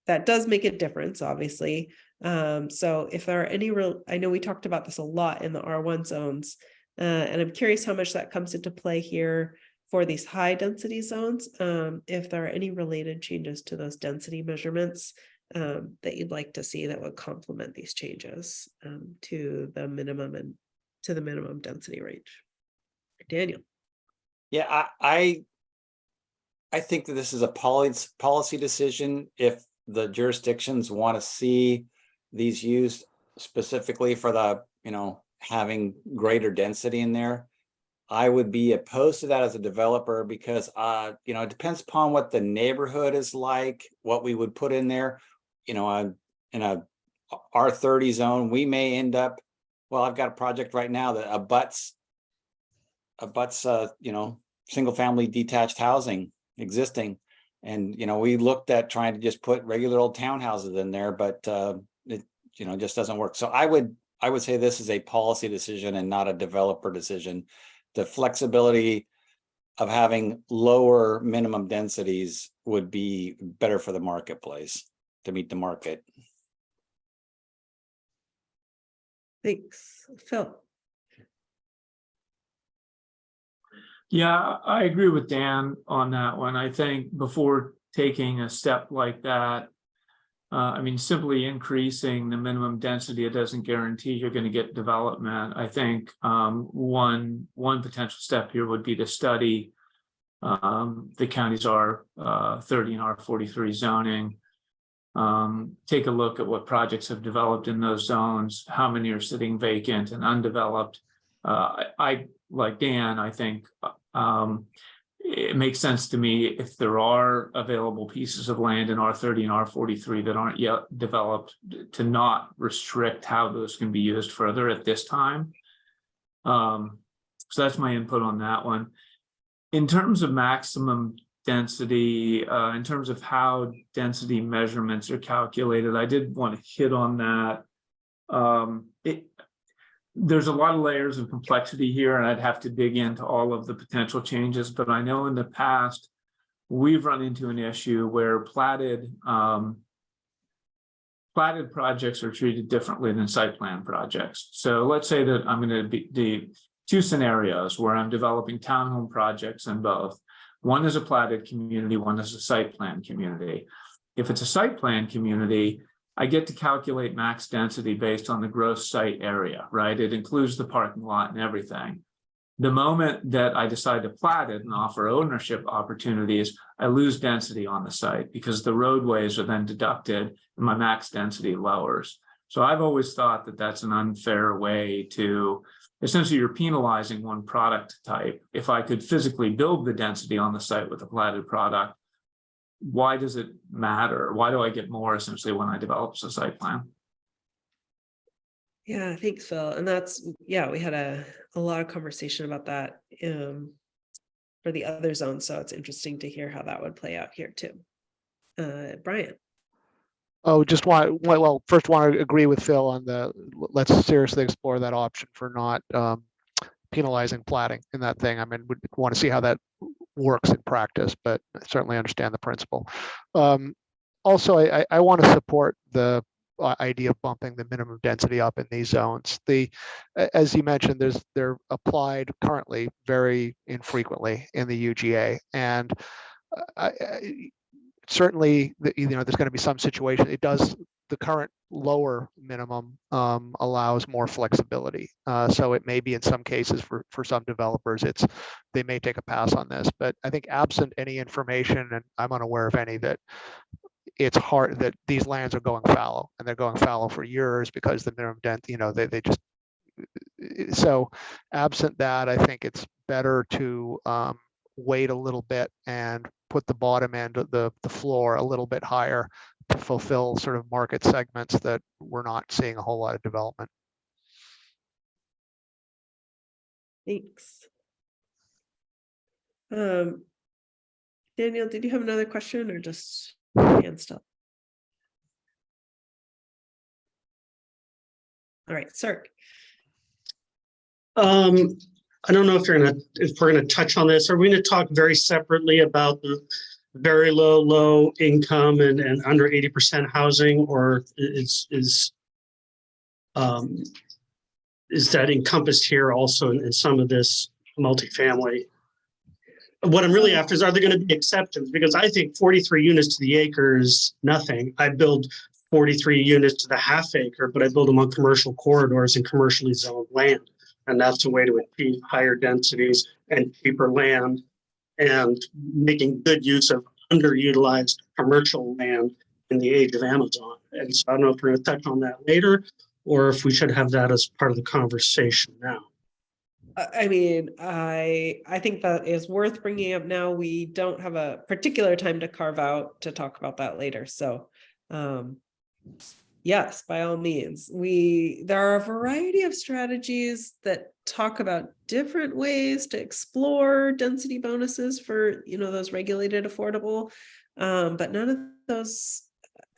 that does make a difference, obviously. So if there are any I know we talked about this a lot in the R1 zones, and I'm curious how much that comes into play here for these high density zones. If there are any related changes to those density measurements that you'd like to see that would complement these changes to the minimum density range. Daniel. Yeah, I think that this is a policy decision. If the jurisdictions want to see these used specifically for the, having greater density in there, I would be opposed to that as a developer because, it depends upon what the neighborhood is like, what we would put in there. In a R30 zone, we may end up, well, I've got a project right now that abuts, single family detached housing existing. And, we looked at trying to just put regular old townhouses in there, but it, just doesn't work. So I would say this is a policy decision and not a developer decision. The flexibility of having lower minimum densities would be better for the marketplace to meet the market. Thanks. Phil. Yeah, I agree with Dan on that one. I think before taking a step like that, simply increasing the minimum density, it doesn't guarantee you're going to get development. I think one potential step here would be to study the county's R30 and R43 zoning. Take a look at what projects have developed in those zones, how many are sitting vacant and undeveloped. I like Dan, I think it makes sense to me if there are available pieces of land in R30 and R43 that aren't yet developed to not restrict how those can be used further at this time. So that's my input on that one. In terms of maximum density, in terms of how density measurements are calculated, I did want to hit on that. There's a lot of layers of complexity here, and I'd have to dig into all of the potential changes, but I know in the past, we've run into an issue where platted projects are treated differently than site plan projects. So let's say that I'm going to be the two scenarios where I'm developing townhome projects in both. One is a platted community, one is a site plan community. If it's a site plan community, I get to calculate max density based on the gross site area, right? It includes the parking lot and everything. The moment that I decide to plat it and offer ownership opportunities, I lose density on the site because the roadways are then deducted and my max density lowers. So I've always thought that that's an unfair way to, essentially you're penalizing one product type. If I could physically build the density on the site with a platted product, why does it matter? Why do I get more essentially when I develop a site plan? Yeah, thanks, Phil. And that's, we had a lot of conversation about that for the other zones. So it's interesting to hear how that would play out here too. Brian. Oh, first want to agree with Phil on let's seriously explore that option for not penalizing platting in that thing. Would want to see how that works in practice, but I certainly understand the principle. Also, I want to support the idea of bumping the minimum density up in these zones. As you mentioned, they're applied currently very infrequently in the UGA, and certainly, there's going to be some situation. It does the current lower minimum allows more flexibility. So it may be in some cases for some developers, they may take a pass on this. But I think absent any information, and I'm unaware of any, that it's hard, that these lands are going fallow, and they're going fallow for years because the minimum density, they just, so absent that, I think it's better to wait a little bit and put the bottom end of the floor a little bit higher to fulfill sort of market segments that we're not seeing a whole lot of development. Thanks. Daniel, did you have another question or just hand stuff? All right, sir. I don't know if we're gonna touch on this. Are we gonna talk very separately about the very low income and under 80% housing, or is that encompassed here also in some of this multifamily? What I'm really after is, are there going to be exceptions? Because I think 43 units to the acre is nothing. I build 43 units to the half acre, but I build them on commercial corridors and commercially zoned land. And that's a way to achieve higher densities and cheaper land and making good use of underutilized commercial land in the age of Amazon. And so I don't know if we're going to touch on that later, or if we should have that as part of the conversation now. I mean, I think that is worth bringing up now. We don't have a particular time to carve out to talk about that later. So yes, by all means, there are a variety of strategies that talk about different ways to explore density bonuses for, those regulated affordable, but none of those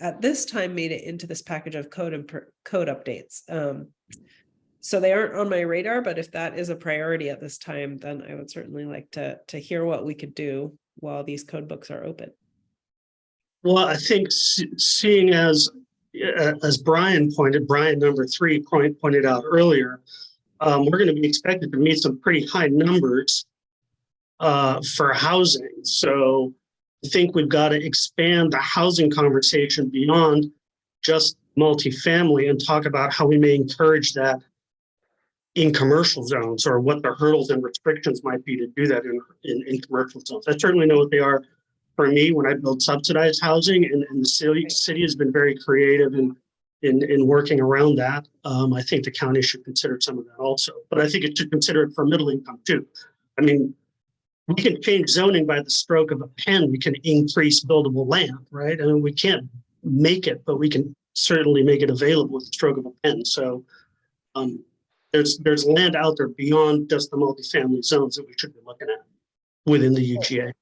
at this time made it into this package of code and code updates. So they aren't on my radar, but if that is a priority at this time, then I would certainly like to hear what we could do while these code books are open. Well, I think seeing as Brian number 3 pointed out earlier, we're going to be expected to meet some pretty high numbers for housing. So I think we've got to expand the housing conversation beyond just multifamily and talk about how we may encourage that in commercial zones, or what the hurdles and restrictions might be to do that in commercial zones. I certainly know what they are for me when I build subsidized housing, and the city has been very creative in working around that. I think the county should consider some of that also, but I think it should consider it for middle income too. I mean, we can change zoning by the stroke of a pen. We can increase buildable land, right? I mean, we can't make it, but we can certainly make it available with the stroke of a pen. So there's land out there beyond just the multifamily zones that we should be looking at within the UGA.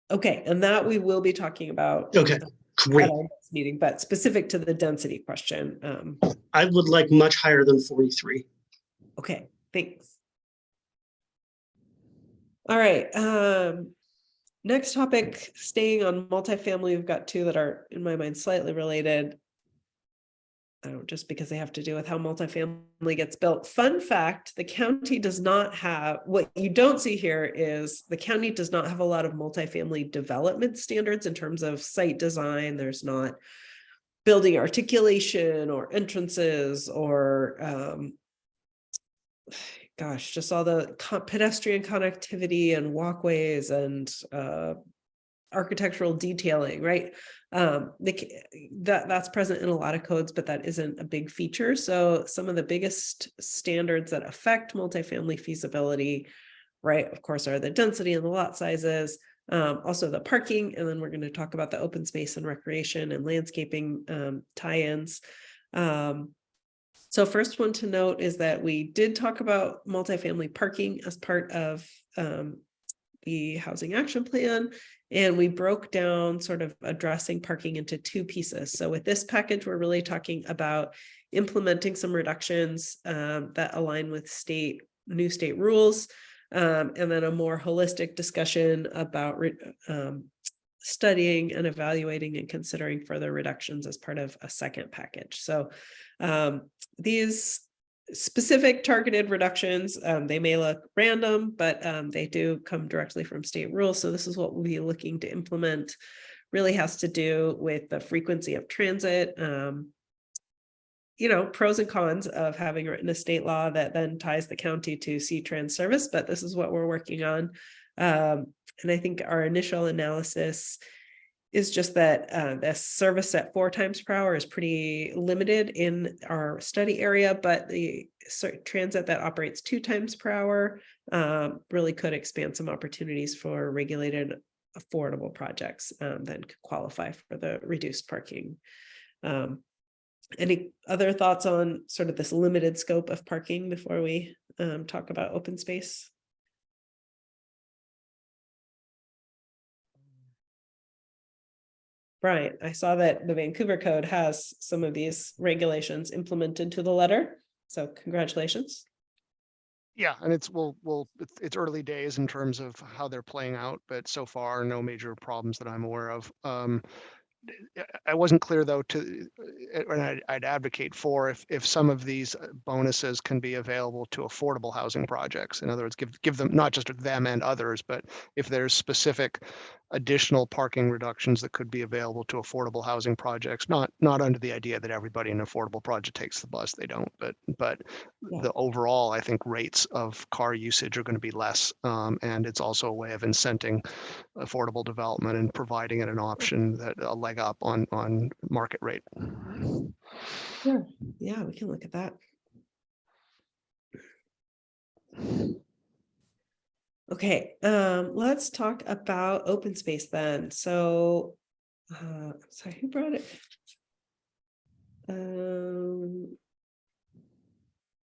Okay, and that we will be talking about. Okay, great. At our next meeting, but specific to the density question. I would like much higher than 43. Okay, thanks. All right. Next topic, staying on multifamily, we've got two that are, in my mind, slightly related. Just because they have to do with how multifamily gets built. Fun fact, the county does not have, what you don't see here is the county does not have a lot of multifamily development standards in terms of site design. There's not building articulation or entrances or, just all the pedestrian connectivity and walkways and architectural detailing, right? That's present in a lot of codes, but that isn't a big feature. So some of the biggest standards that affect multifamily feasibility, right, of course, are the density and the lot sizes, also the parking, and then we're going to talk about the open space and recreation and landscaping tie-ins. So first one to note is that we did talk about multifamily parking as part of the housing action plan. And we broke down sort of addressing parking into two pieces. So with this package, we're really talking about implementing some reductions that align with new state rules, and then a more holistic discussion about studying and evaluating and considering further reductions as part of a second package. So these specific targeted reductions, they may look random, but they do come directly from state rules. So this is what we'll be looking to implement. Really has to do with the frequency of transit, pros and cons of having written a state law that then ties the county to C-Trans service, but this is what we're working on. And I think our initial analysis is just that the service at 4 times per hour is pretty limited in our study area, but the transit that operates 2 times per hour really could expand some opportunities for regulated, affordable projects that could qualify for the reduced parking. Any other thoughts on sort of this limited scope of parking before we talk about open space? Brian, I saw that the Vancouver Code has some of these regulations implemented to the letter, so congratulations. Yeah, and it's it's early days in terms of how they're playing out, but so far no major problems that I'm aware of. I wasn't clear though and I'd advocate for if some of these bonuses can be available to affordable housing projects. In other words, give them, not just them and others, but if there's specific additional parking reductions that could be available to affordable housing projects, not under the idea that everybody in an affordable project takes the bus, they don't, but Yeah. the overall, I think rates of car usage are going to be less, and it's also a way of incenting affordable development and providing it an option, that a leg up on market rate. Sure. Yeah, we can look at that. Okay, let's talk about open space then. So, sorry, who brought it?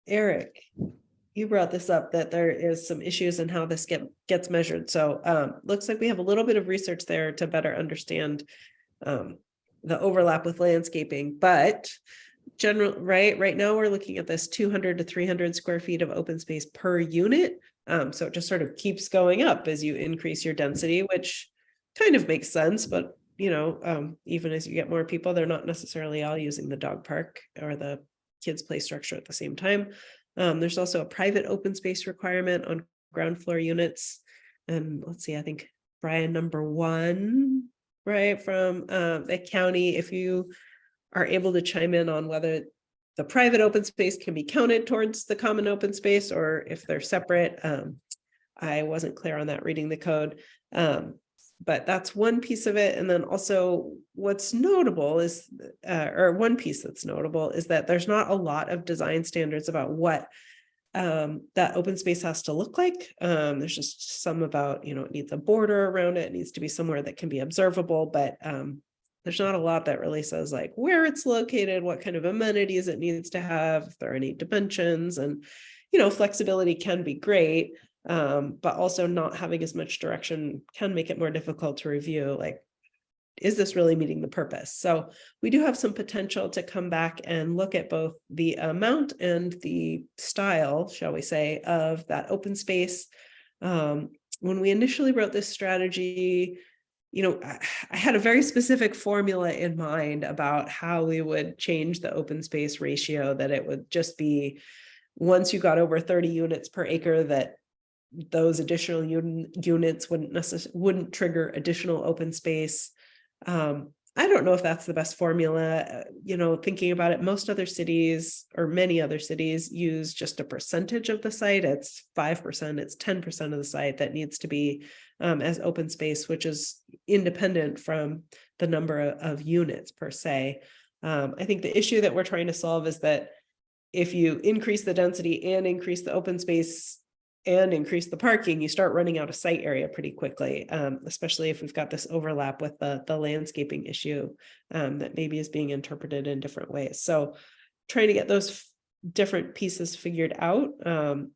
Eric, you brought this up, that there is some issues in how this gets measured. So, looks like we have a little bit of research there to better understand the overlap with landscaping, but right now we're looking at this 200 to 300 square feet of open space per unit. So it just sort of keeps going up as you increase your density, which kind of makes sense, but even as you get more people, they're not necessarily all using the dog park or the kids play structure at the same time. There's also a private open space requirement on ground floor units. And let's see, I think Brian, number 1, right, from the county, if you are able to chime in on whether the private open space can be counted towards the common open space or if they're separate. I wasn't clear on that reading the code, but that's one piece of it. And then also what's notable is, or one piece that's notable is that there's not a lot of design standards about what that open space has to look like. There's just some about, it needs a border around it. It needs to be somewhere that can be observable, but there's not a lot that really says like where it's located, what kind of amenities it needs to have, if there are any dimensions, and, flexibility can be great. But also not having as much direction can make it more difficult to review, like, is this really meeting the purpose? So we do have some potential to come back and look at both the amount and the style, shall we say, of that open space. When we initially wrote this strategy, I had a very specific formula in mind about how we would change the open space ratio, that it would just be once you got over 30 units per acre, that those additional units wouldn't trigger additional open space. I don't know if that's the best formula. Thinking about it, most other cities or many other cities use just a percentage of the site. It's 5%, it's 10% of the site that needs to be as open space, which is independent from the number of units per se. I think the issue that we're trying to solve is that if you increase the density and increase the open space and increase the parking, you start running out of site area pretty quickly, especially if we've got this overlap with the landscaping issue that maybe is being interpreted in different ways. So trying to get those different pieces figured out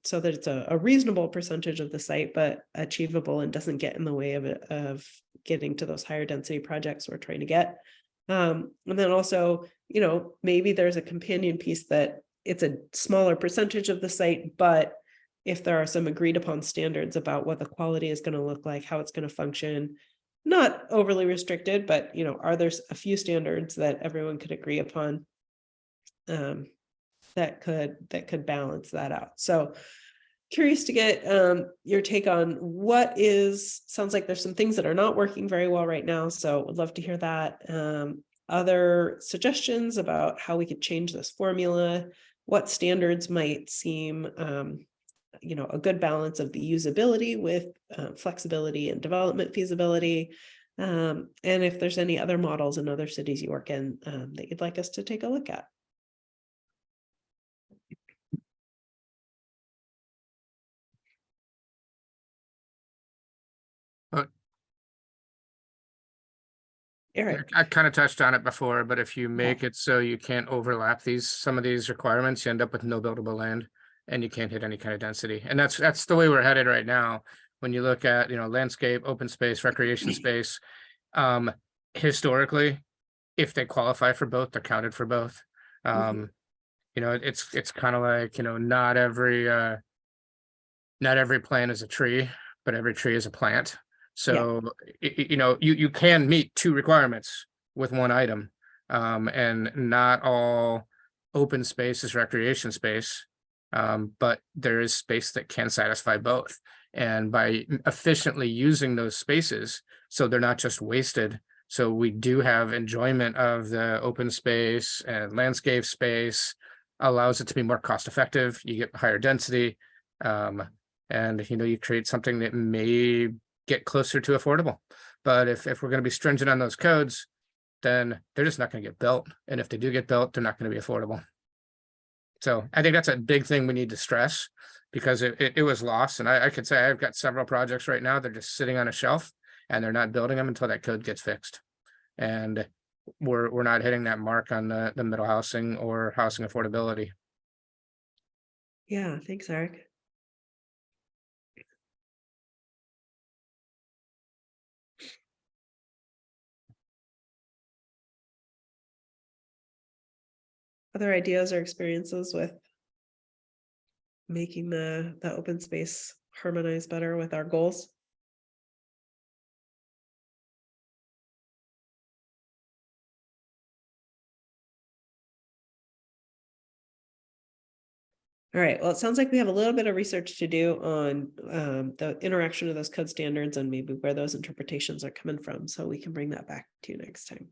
so that it's a reasonable percentage of the site, but achievable and doesn't get in the way of getting to those higher density projects we're trying to get. And then also, maybe there's a companion piece that it's a smaller percentage of the site, but if there are some agreed upon standards about what the quality is going to look like, how it's going to function, not overly restricted, but, are there a few standards that everyone could agree upon that could balance that out? So curious to get your take on sounds like there's some things that are not working very well right now. So would love to hear that. other suggestions about how we could change this formula, what standards might seem, you know, a good balance of the usability with flexibility and development feasibility. And if there's any other models in other cities you work in that you'd like us to take a look at. Eric. I kind of touched on it before, but if you make it so you can't overlap some of these requirements, you end up with no buildable land and you can't hit any kind of density. And that's the way we're headed right now. When you look at, you know, landscape, open space, recreation space, historically, if they qualify for both, they're counted for both. You know, it's kind of like, you know, not every plant is a tree, but every tree is a plant. So, you know, you can meet two requirements with one item, and not all open space is recreation space, but there is space that can satisfy both. And by efficiently using those spaces, so they're not just wasted, so we do have enjoyment of the open space and landscape space, allows it to be more cost effective. You get higher density, and you know, you create something that may get closer to affordable. But if we're going to be stringent on those codes, then they're just not going to get built. And if they do get built, they're not going to be affordable. So I think that's a big thing we need to stress, because it was lost. And I could say I've got several projects right now, they're just sitting on a shelf and they're not building them until that code gets fixed. And we're not hitting that mark on the middle housing or housing affordability. Yeah, thanks, Eric. Other ideas or experiences with making the open space harmonize better with our goals? All right, well, it sounds like we have a little bit of research to do on the interaction of those code standards and maybe where those interpretations are coming from, so we can bring that back to you next time.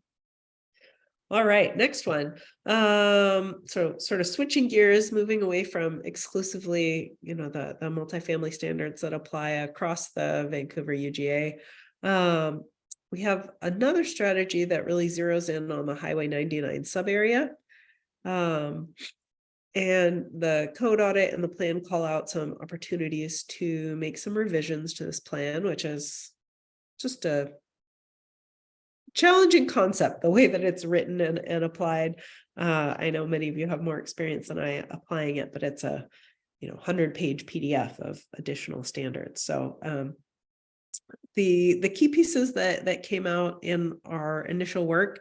All right, next one. So sort of switching gears, moving away from exclusively, you know, the multifamily standards that apply across the Vancouver UGA. We have another strategy that really zeroes in on the Highway 99 sub-area. And the code audit and the plan call out some opportunities to make some revisions to this plan, which is just a challenging concept, the way that it's written and applied. I know many of you have more experience than I applying it, but it's a 100-page PDF of additional standards. So the key pieces that came out in our initial work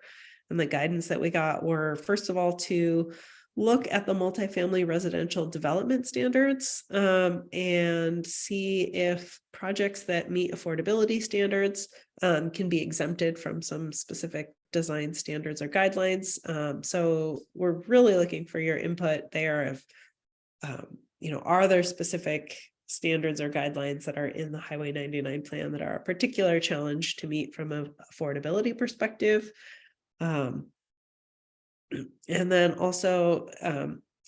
and the guidance that we got were, first of all, to look at the multifamily residential development standards and see if projects that meet affordability standards can be exempted from some specific design standards or guidelines. So we're really looking for your input there of, are there specific standards or guidelines that are in the Highway 99 plan that are a particular challenge to meet from an affordability perspective? And then also,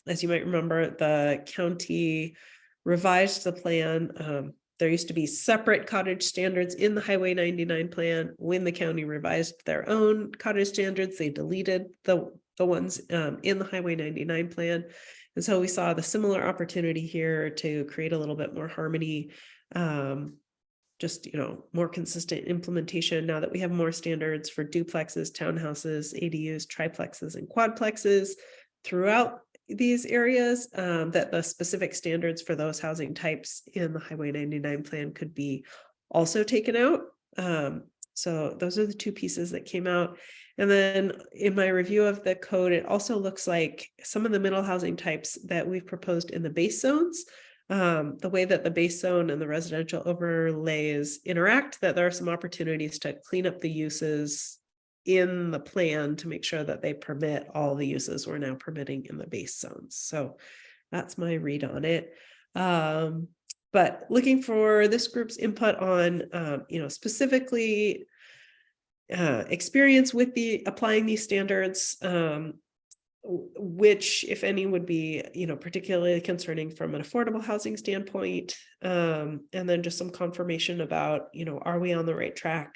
as you might remember, the county revised the plan. There used to be separate cottage standards in the Highway 99 plan. When the county revised their own cottage standards, they deleted the ones in the Highway 99 plan. And so we saw the similar opportunity here to create a little bit more harmony, just, more consistent implementation now that we have more standards for duplexes, townhouses, ADUs, triplexes, and quadplexes throughout these areas, that the specific standards for those housing types in the Highway 99 plan could be also taken out. So those are the two pieces that came out. And then in my review of the code, it also looks like some of the middle housing types that we've proposed in the base zones, the way that the base zone and the residential overlays interact, that there are some opportunities to clean up the uses in the plan to make sure that they permit all the uses we're now permitting in the base zones. So that's my read on it. But looking for this group's input on, specifically experience with applying these standards, which, if any, would be, particularly concerning from an affordable housing standpoint. And then just some confirmation about, are we on the right track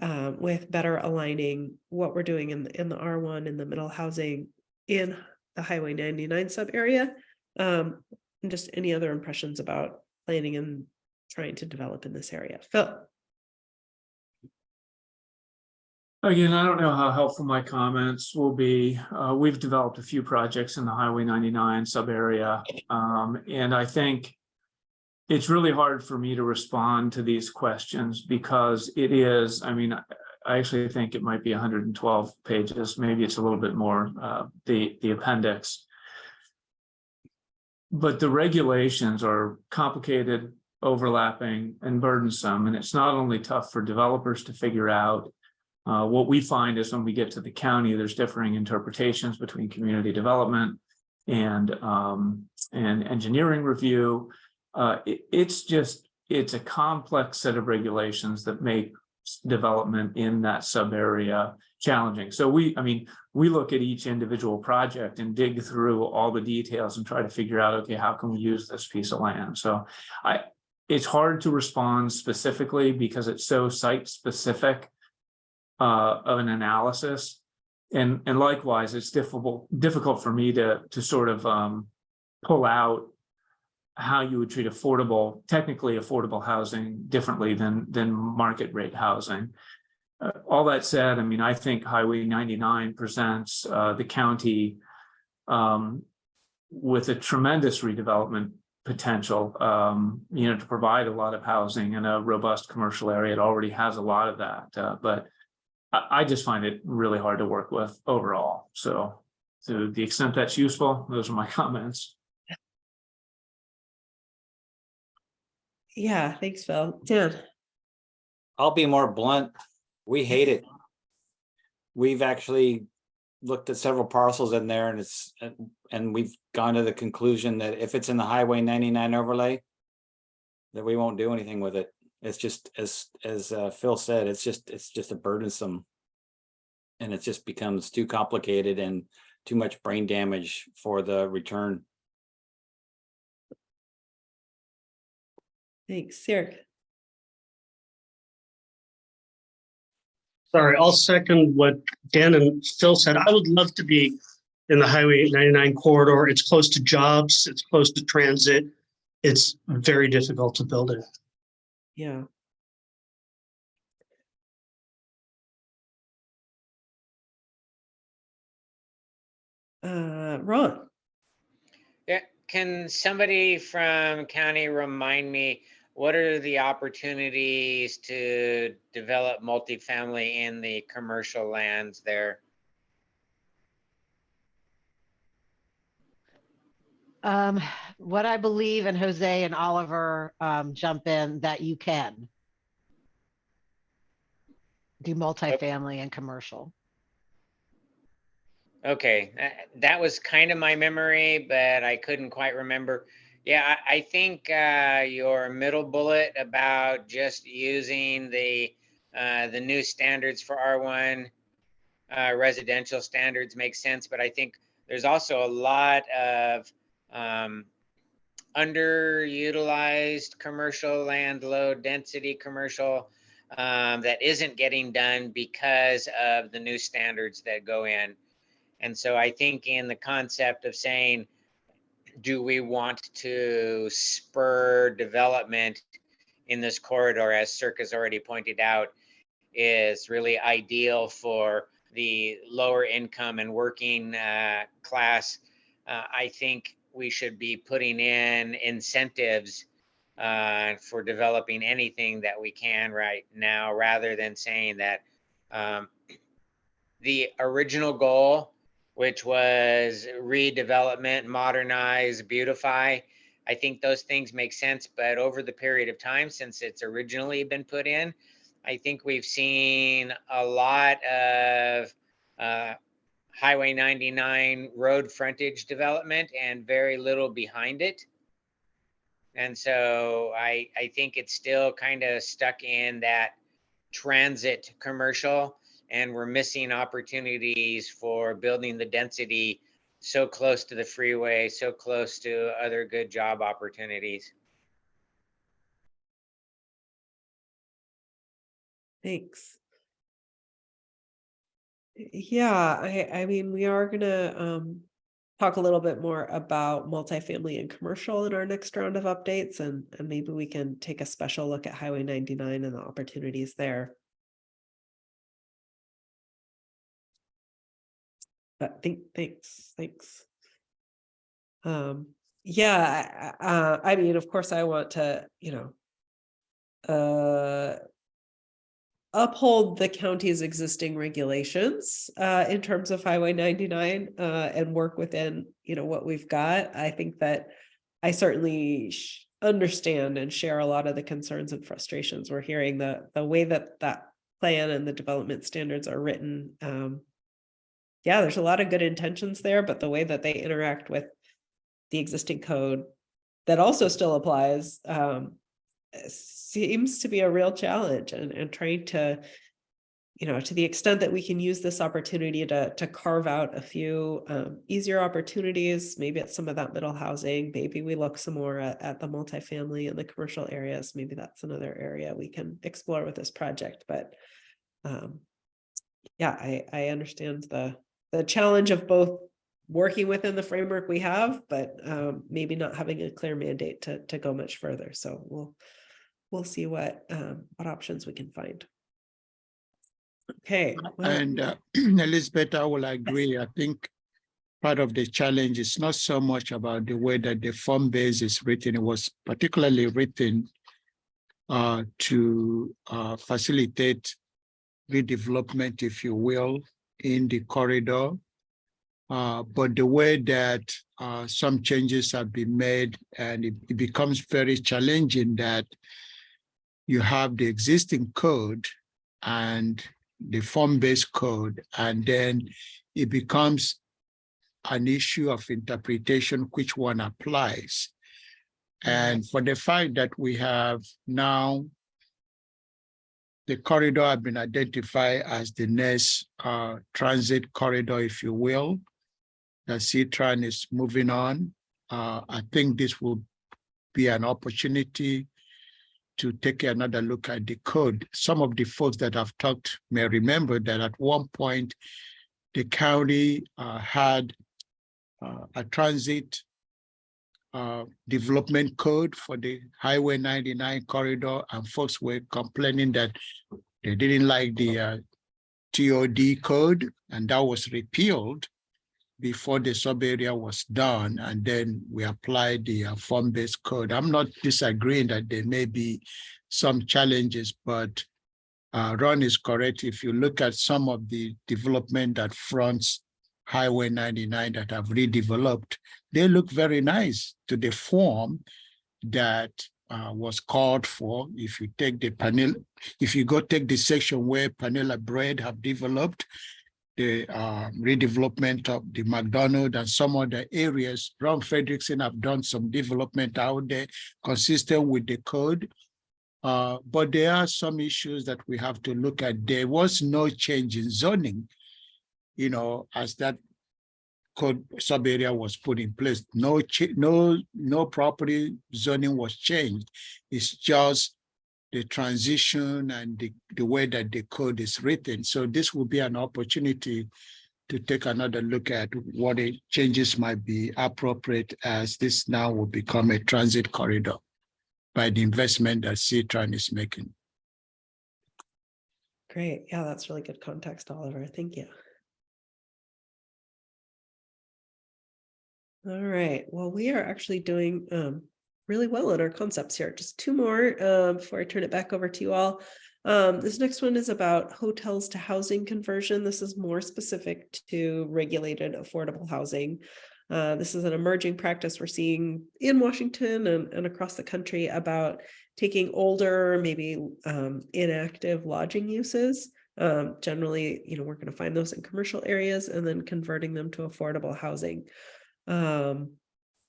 with better aligning what we're doing in the R1, in the middle housing, in the Highway 99 sub area, and just any other impressions about planning and trying to develop in this area. Phil. Again, I don't know how helpful my comments will be. We've developed a few projects in the Highway 99 sub area. And I think it's really hard for me to respond to these questions because it is, I mean, I actually think it might be 112 pages. Maybe it's a little bit more, the appendix. But the regulations are complicated, overlapping, and burdensome. And it's not only tough for developers to figure out. What we find is when we get to the county, there's differing interpretations between community development and engineering review. It's a complex set of regulations that make development in that sub area challenging. So we look at each individual project and dig through all the details and try to figure out, okay, how can we use this piece of land? So it's hard to respond specifically because it's so site specific of an analysis, and likewise, it's difficult for me to sort of pull out how you would treat technically affordable housing differently than market rate housing. All that said, I mean, I think Highway 99 presents the county with a tremendous redevelopment potential, to provide a lot of housing in a robust commercial area. It already has a lot of that, but I just find it really hard to work with overall. So to the extent that's useful, those are my comments. Yeah, thanks, Phil. Dan. I'll be more blunt. We hate it. We've actually looked at several parcels in there, and we've gone to the conclusion that if it's in the Highway 99 overlay, that we won't do anything with it. It's just as Phil said, it's just a burdensome, and it just becomes too complicated and too much brain damage for the return. Thanks, Sirk. Sorry, I'll second what Dan and Phil said. I would love to be in the Highway 99 corridor. It's close to jobs, it's close to transit. It's very difficult to build it. Yeah. Ron. Yeah, can somebody from county remind me what are the opportunities to develop multifamily in the commercial lands there? What I believe, and Jose and Oliver jump in, that you can do multifamily and commercial. Okay, that was kind of my memory, but I couldn't quite remember. Yeah, I think your middle bullet about just using the new standards for R1 residential standards makes sense, but I think there's also a lot of underutilized commercial land, low density commercial that isn't getting done because of the new standards that go in. And so I think in the concept of saying, do we want to spur development in this corridor, as Sirk has already pointed out, is really ideal for the lower income and working class. I think we should be putting in incentives for developing anything that we can right now, rather than saying that the original goal, which was redevelopment, modernize, beautify. I think those things make sense, but over the period of time since it's originally been put in, I think we've seen a lot of Highway 99 road frontage development and very little behind it. And so I think it's still kind of stuck in that transit commercial, and we're missing opportunities for building the density so close to the freeway, so close to other good job opportunities. Thanks. Yeah, I mean, we are gonna talk a little bit more about multifamily and commercial in our next round of updates, and maybe we can take a special look at Highway 99 and the opportunities there. But thanks. Yeah, I mean, of course, I want to, uphold the county's existing regulations in terms of Highway 99 and work within, what we've got. I think that I certainly understand and share a lot of the concerns and frustrations we're hearing. The way that plan and the development standards are written. Yeah, there's a lot of good intentions there, but the way that they interact with the existing code that also still applies seems to be a real challenge, and trying to, to the extent that we can use this opportunity to carve out a few easier opportunities, maybe at some of that middle housing, maybe we look some more at the multifamily and the commercial areas. Maybe that's another area we can explore with this project. But yeah, I understand the challenge of both working within the framework we have, but maybe not having a clear mandate to go much further. So we'll see what options we can find. Okay. Well, And Elizabeth, I will agree. I think part of the challenge is not so much about the way that the form base is written. It was particularly written to facilitate redevelopment, if you will, in the corridor. But the way that some changes have been made, and it becomes very challenging that you have the existing code and the form-based code, and then it becomes an issue of interpretation, which one applies. And for the fact that we have now the corridor have been identified as the next transit corridor, if you will, that C-Tran is moving on. I think this will be an opportunity to take another look at the code. Some of the folks that I've talked may remember that at one point, the county had a transit development code for the Highway 99 corridor, and folks were complaining that they didn't like the TOD code, and that was repealed before the sub-area was done, and then we applied the form-based code. I'm not disagreeing that there may be some challenges, but Ron is correct. If you look at some of the development that fronts Highway 99 that have redeveloped, they look very nice to the form that was called for. If you take the panel, if you go take the section where Panela Bread have developed, the redevelopment of the McDonald and some other areas, Ron Fredrickson have done some development out there consistent with the code. But there are some issues that we have to look at. There was no change in zoning, as that code sub-area was put in place. No property zoning was changed. It's just the transition and the way that the code is written. So this will be an opportunity to take another look at what changes might be appropriate, as this now will become a transit corridor by the investment that C-Tran is making. great. Yeah, that's really good context, Oliver. Thank you. All right. Well, we are actually doing really well in our concepts here. Just two more before I turn it back over to you all. This next one is about hotels to housing conversion. This is more specific to regulated affordable housing. This is an emerging practice we're seeing in Washington and across the country about taking older, maybe inactive lodging uses. Generally, we're going to find those in commercial areas and then converting them to affordable housing.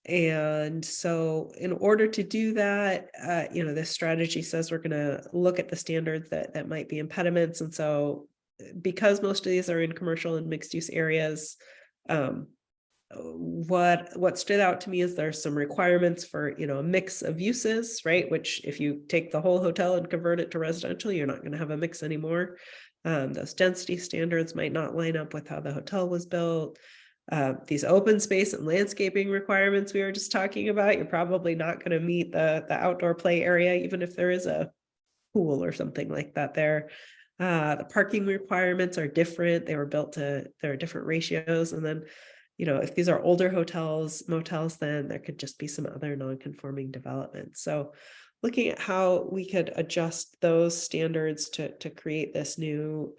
And so in order to do that, this strategy says we're going to look at the standards that might be impediments. And so because most of these are in commercial and mixed use areas, what stood out to me is there's some requirements for, a mix of uses, right? Which if you take the whole hotel and convert it to residential, you're not going to have a mix anymore. Those density standards might not line up with how the hotel was built. These open space and landscaping requirements we were just talking about, you're probably not going to meet the outdoor play area, even if there is a pool or something like that there. The parking requirements are different. They were built there are different ratios. And then, if these are older hotels, motels, then there could just be some other non-conforming developments. So looking at how we could adjust those standards to create this new,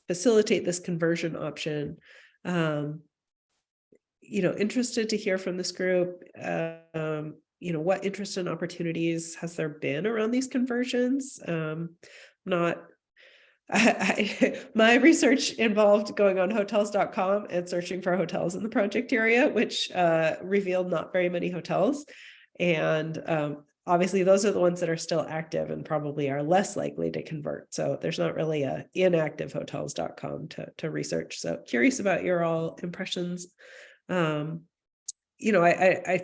facilitate this conversion option. Interested to hear from this group, what interest and opportunities has there been around these conversions? My research involved going on hotels.com and searching for hotels in the project area, which revealed not very many hotels. And obviously those are the ones that are still active and probably are less likely to convert. So there's not really a inactive hotels.com to research. So curious about your all impressions. I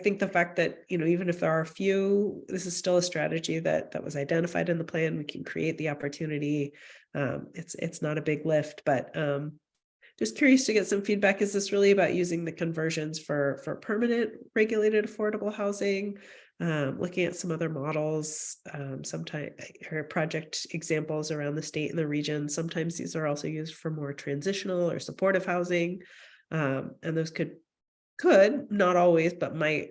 think the fact that, even if there are a few, this is still a strategy that was identified in the plan. We can create the opportunity. It's not a big lift, but just curious to get some feedback. Is this really about using the conversions for permanent regulated affordable housing? Looking at some other models, sometimes or project examples around the state and the region. Sometimes these are also used for more transitional or supportive housing. And those could, not always, but might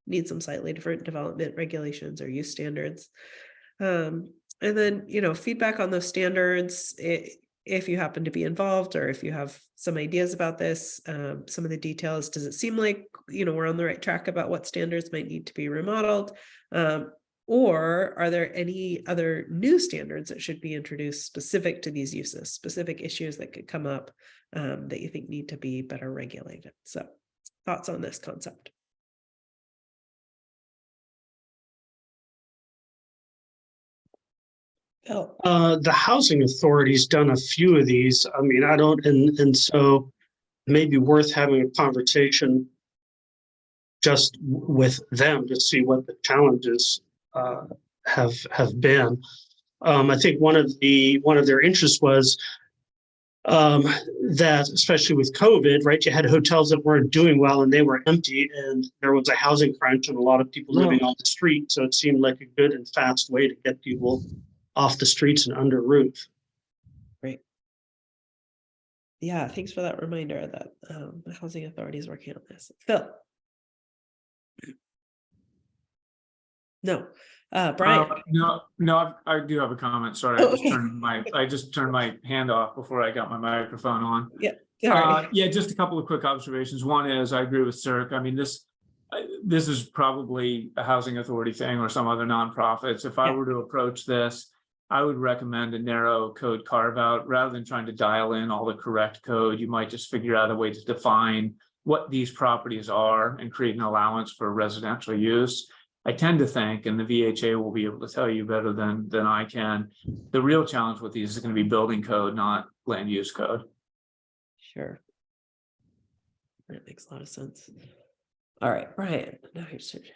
need some slightly different development regulations or use standards. And then, feedback on those standards, if you happen to be involved or if you have some ideas about this, some of the details. Does it seem like, we're on the right track about what standards might need to be remodeled? Or are there any other new standards that should be introduced specific to these uses, specific issues that could come up that you think need to be better regulated? So thoughts on this concept? Phil. The housing authority's done a few of these. I mean, I don't, and so maybe worth having a conversation just with them to see what the challenges have been. I think one of their interests was that, especially with COVID, right, you had hotels that weren't doing well and they were empty, and there was a housing crunch and a lot of people living on the street. So it seemed like a good and fast way to get people off the streets and under roof. Great. Yeah, thanks for that reminder that the housing authority is working on this. Phil. No. Brian. No, I do have a comment. Sorry, I just turned my hand off before I got my microphone on. Yeah. Yeah, just a couple of quick observations. One is I agree with Cirque. I mean, this is probably a housing authority thing or some other nonprofits. If I were to approach this, I would recommend a narrow code carve out rather than trying to dial in all the correct code. You might just figure out a way to define what these properties are and create an allowance for residential use. I tend to think, and the VHA will be able to tell you better than I can, the real challenge with these is going to be building code, not land use code. Sure. That makes a lot of sense. All right, Brian, now you're searching.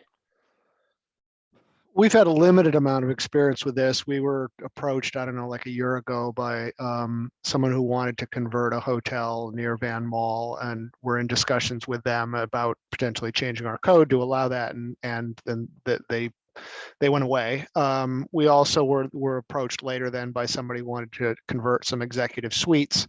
We've had a limited amount of experience with this. We were approached, I don't know, like a year ago by someone who wanted to convert a hotel near Van Mall, and we're in discussions with them about potentially changing our code to allow that, and then they went away. We also were approached later then by somebody who wanted to convert some executive suites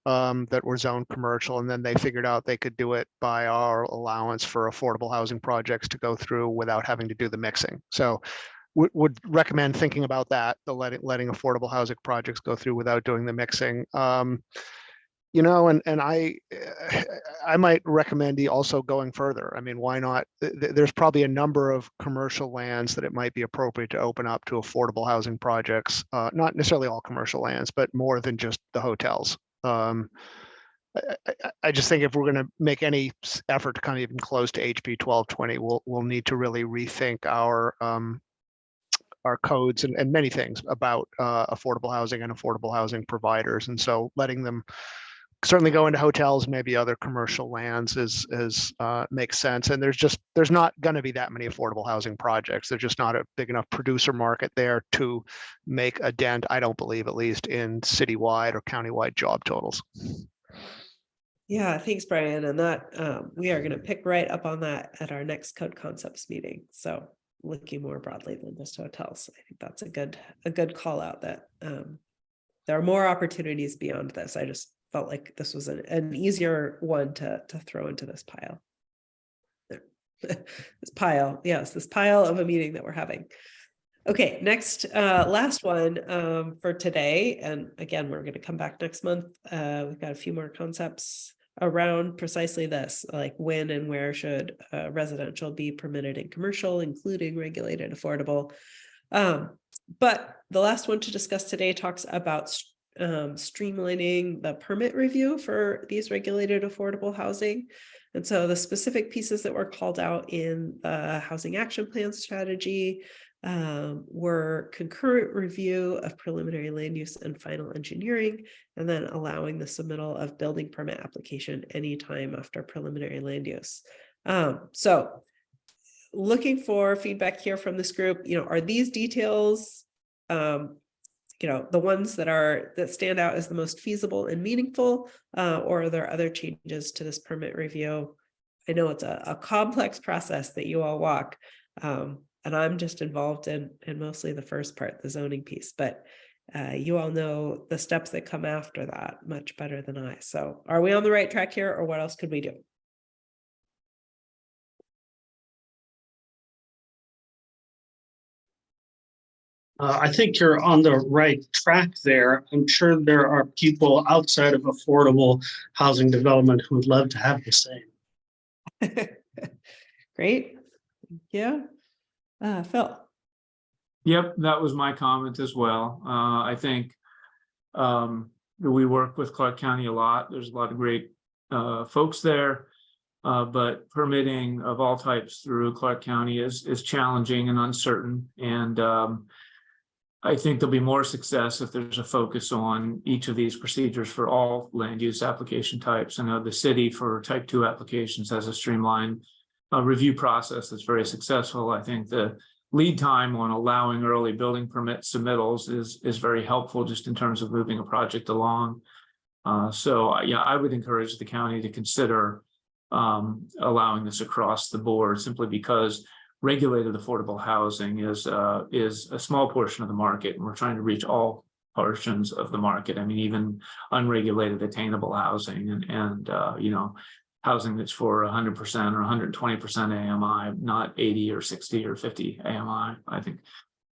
that were zoned commercial, and then they figured out they could do it by our allowance for affordable housing projects to go through without having to do the mixing. So would recommend thinking about that, the letting affordable housing projects go through without doing the mixing. And I might recommend also going further. I mean, why not? There's probably a number of commercial lands that it might be appropriate to open up to affordable housing projects, not necessarily all commercial lands, but more than just the hotels. I just think if we're going to make any effort to come even close to HB 1220, we'll need to really rethink our codes and many things about affordable housing and affordable housing providers. And so letting them certainly go into hotels, maybe other commercial lands is makes sense. And there's not going to be that many affordable housing projects. There's just not a big enough producer market there to make a dent, I don't believe, at least in citywide or countywide job totals. Yeah, thanks, Brian. And that we are going to pick right up on that at our next code concepts meeting. So looking more broadly than just hotels. I think that's a good call out that there are more opportunities beyond this. I just felt like this was an easier one to throw into this pile. This pile of a meeting that we're having. Okay, next, last one for today. And again, we're going to come back next month. We've got a few more concepts around precisely this, like when and where should residential be permitted in commercial, including regulated affordable. But the last one to discuss today talks about streamlining the permit review for these regulated affordable housing. And so the specific pieces that were called out in the housing action plan strategy were concurrent review of preliminary land use and final engineering, and then allowing the submittal of building permit application anytime after preliminary land use. So looking for feedback here from this group, are these details, the ones that stand out as the most feasible and meaningful, or are there other changes to this permit review? I know it's a complex process that you all walk, and I'm just involved in mostly the first part, the zoning piece, but you all know the steps that come after that much better than I. So are we on the right track here, or what else could we do? I think you're on the right track there. I'm sure there are people outside of affordable housing development who would love to have the same. Great. Yeah. Phil. Yep, that was my comment as well. I think we work with Clark County a lot. There's a lot of great folks there, but permitting of all types through Clark County is challenging and uncertain. And I think there'll be more success if there's a focus on each of these procedures for all land use application types. I know the city for type 2 applications has a streamlined review process that's very successful. I think the lead time on allowing early building permit submittals is very helpful just in terms of moving a project along. So yeah, I would encourage the county to consider allowing this across the board, simply because regulated affordable housing is a small portion of the market, and we're trying to reach all portions of the market. I mean, even unregulated attainable housing and housing that's for 100% or 120% AMI, not 80 or 60 or 50 AMI. I think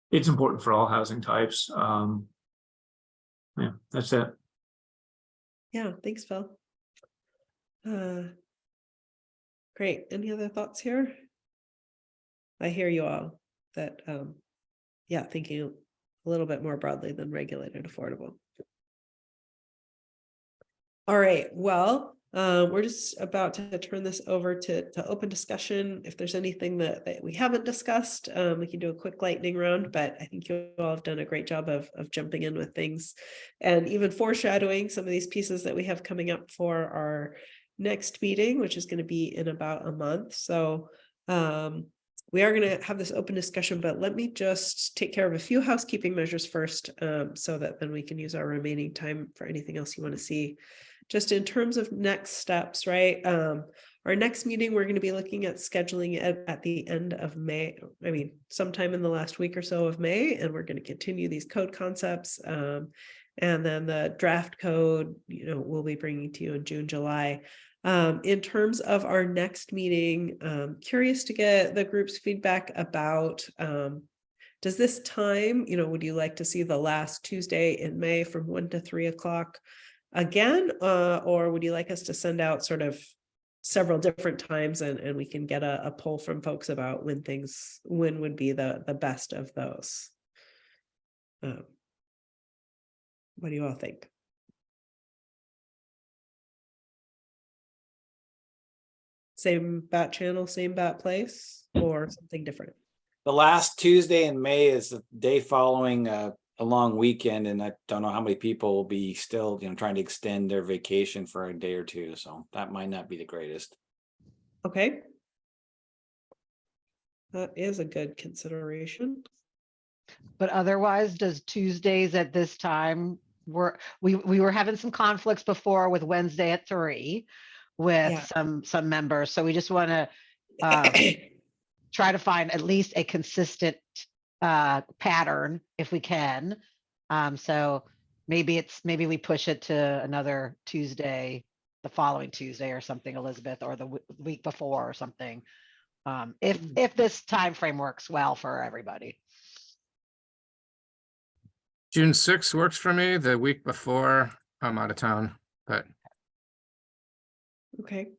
it's important for all housing types. Yeah, that's it. Yeah, thanks, Phil. Great. Any other thoughts here? I hear you all that, thinking a little bit more broadly than regulated affordable. All right, well, we're just about to turn this over to open discussion. If there's anything that we haven't discussed, we can do a quick lightning round, but I think you all have done a great job of jumping in with things and even foreshadowing some of these pieces that we have coming up for our next meeting, which is going to be in about a month. So we are going to have this open discussion, but let me just take care of a few housekeeping measures first, so that then we can use our remaining time for anything else you want to see. Just in terms of next steps, right? Our next meeting, we're going to be looking at scheduling it at the end of May. I mean, sometime in the last week or so of May, and we're going to continue these code concepts. And then the draft code, we'll be bringing to you in June, July. In terms of our next meeting, curious to get the group's feedback about, does this time, would you like to see the last Tuesday in May from 1 to 3 o'clock again, or would you like us to send out sort of several different times and we can get a poll from folks about when would be the best of those? What do you all think? same bat channel, same bat place, or something different? The last Tuesday in May is the day following a long weekend, and I don't know how many people will be still, trying to extend their vacation for a day or two. So that might not be the greatest. Okay. That is a good consideration. But otherwise, does Tuesdays at this time we were having some conflicts before with Wednesday at 3 with Yeah. some members. So we just want to try to find at least a consistent pattern if we can. So maybe we push it to another Tuesday, the following Tuesday or something, Elizabeth, or the week before or something. If this time frame works well for everybody. June 6th works for me. The week before, I'm out of town, but Okay.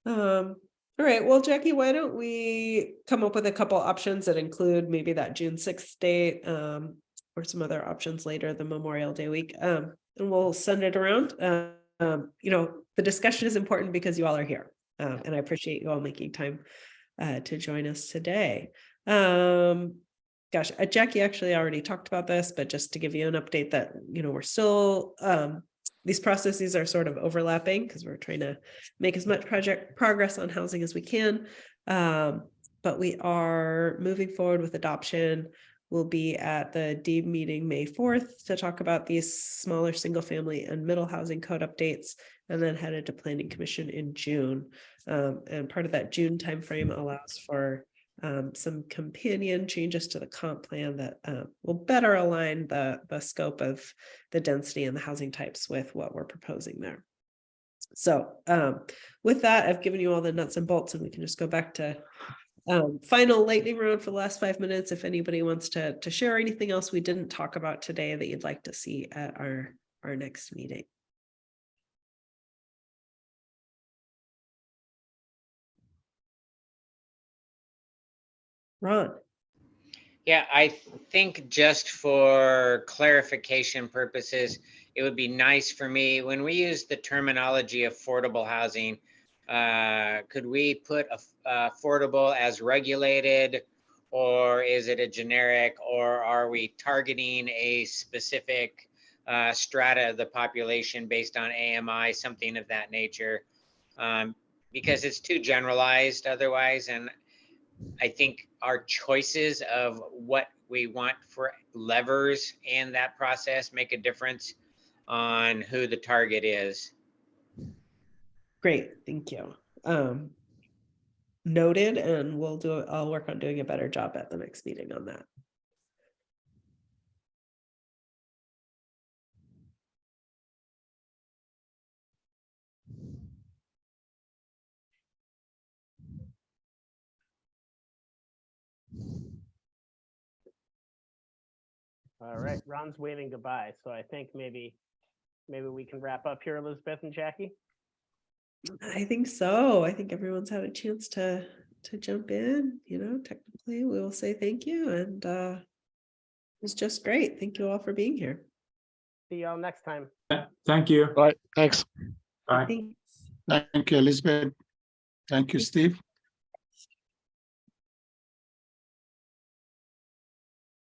All right. Well, Jackie, why don't we come up with a couple options that include maybe that June 6th date, or some other options later, the Memorial Day week. And we'll send it around. The discussion is important because you all are here. And I appreciate you all making time to join us today. Jackie actually already talked about this, but just to give you an update that, we're still, these processes are sort of overlapping because we're trying to make as much progress on housing as we can. But we are moving forward with adoption. We'll be at the DEEB meeting May 4th to talk about these smaller single family and middle housing code updates, and then headed to Planning Commission in June. And part of that June timeframe allows for some companion changes to the comp plan that will better align the scope of the density and the housing types with what we're proposing there. So with that, I've given you all the nuts and bolts, and we can just go back to final lightning round for the last 5 minutes. If anybody wants to share anything else we didn't talk about today that you'd like to see at our next meeting. Ron. Yeah, I think just for clarification purposes, it would be nice for me when we use the terminology affordable housing, could we put affordable as regulated, or is it a generic, or are we targeting a specific strata of the population based on AMI, something of that nature? Because it's too generalized otherwise, and I think our choices of what we want for levers in that process make a difference on who the target is. Great, thank you. Noted, and I'll work on doing a better job at the next meeting on that. All right, Ron's waving goodbye, so I think maybe we can wrap up here, Elizabeth and Jackie. I think so. I think everyone's had a chance to jump in. Technically, we will say thank you, and it's just great. Thank you all for being here. See y'all next time. Thank you. All right, thanks. Bye. Thanks. Thank you, Elizabeth. Thank you, Steve.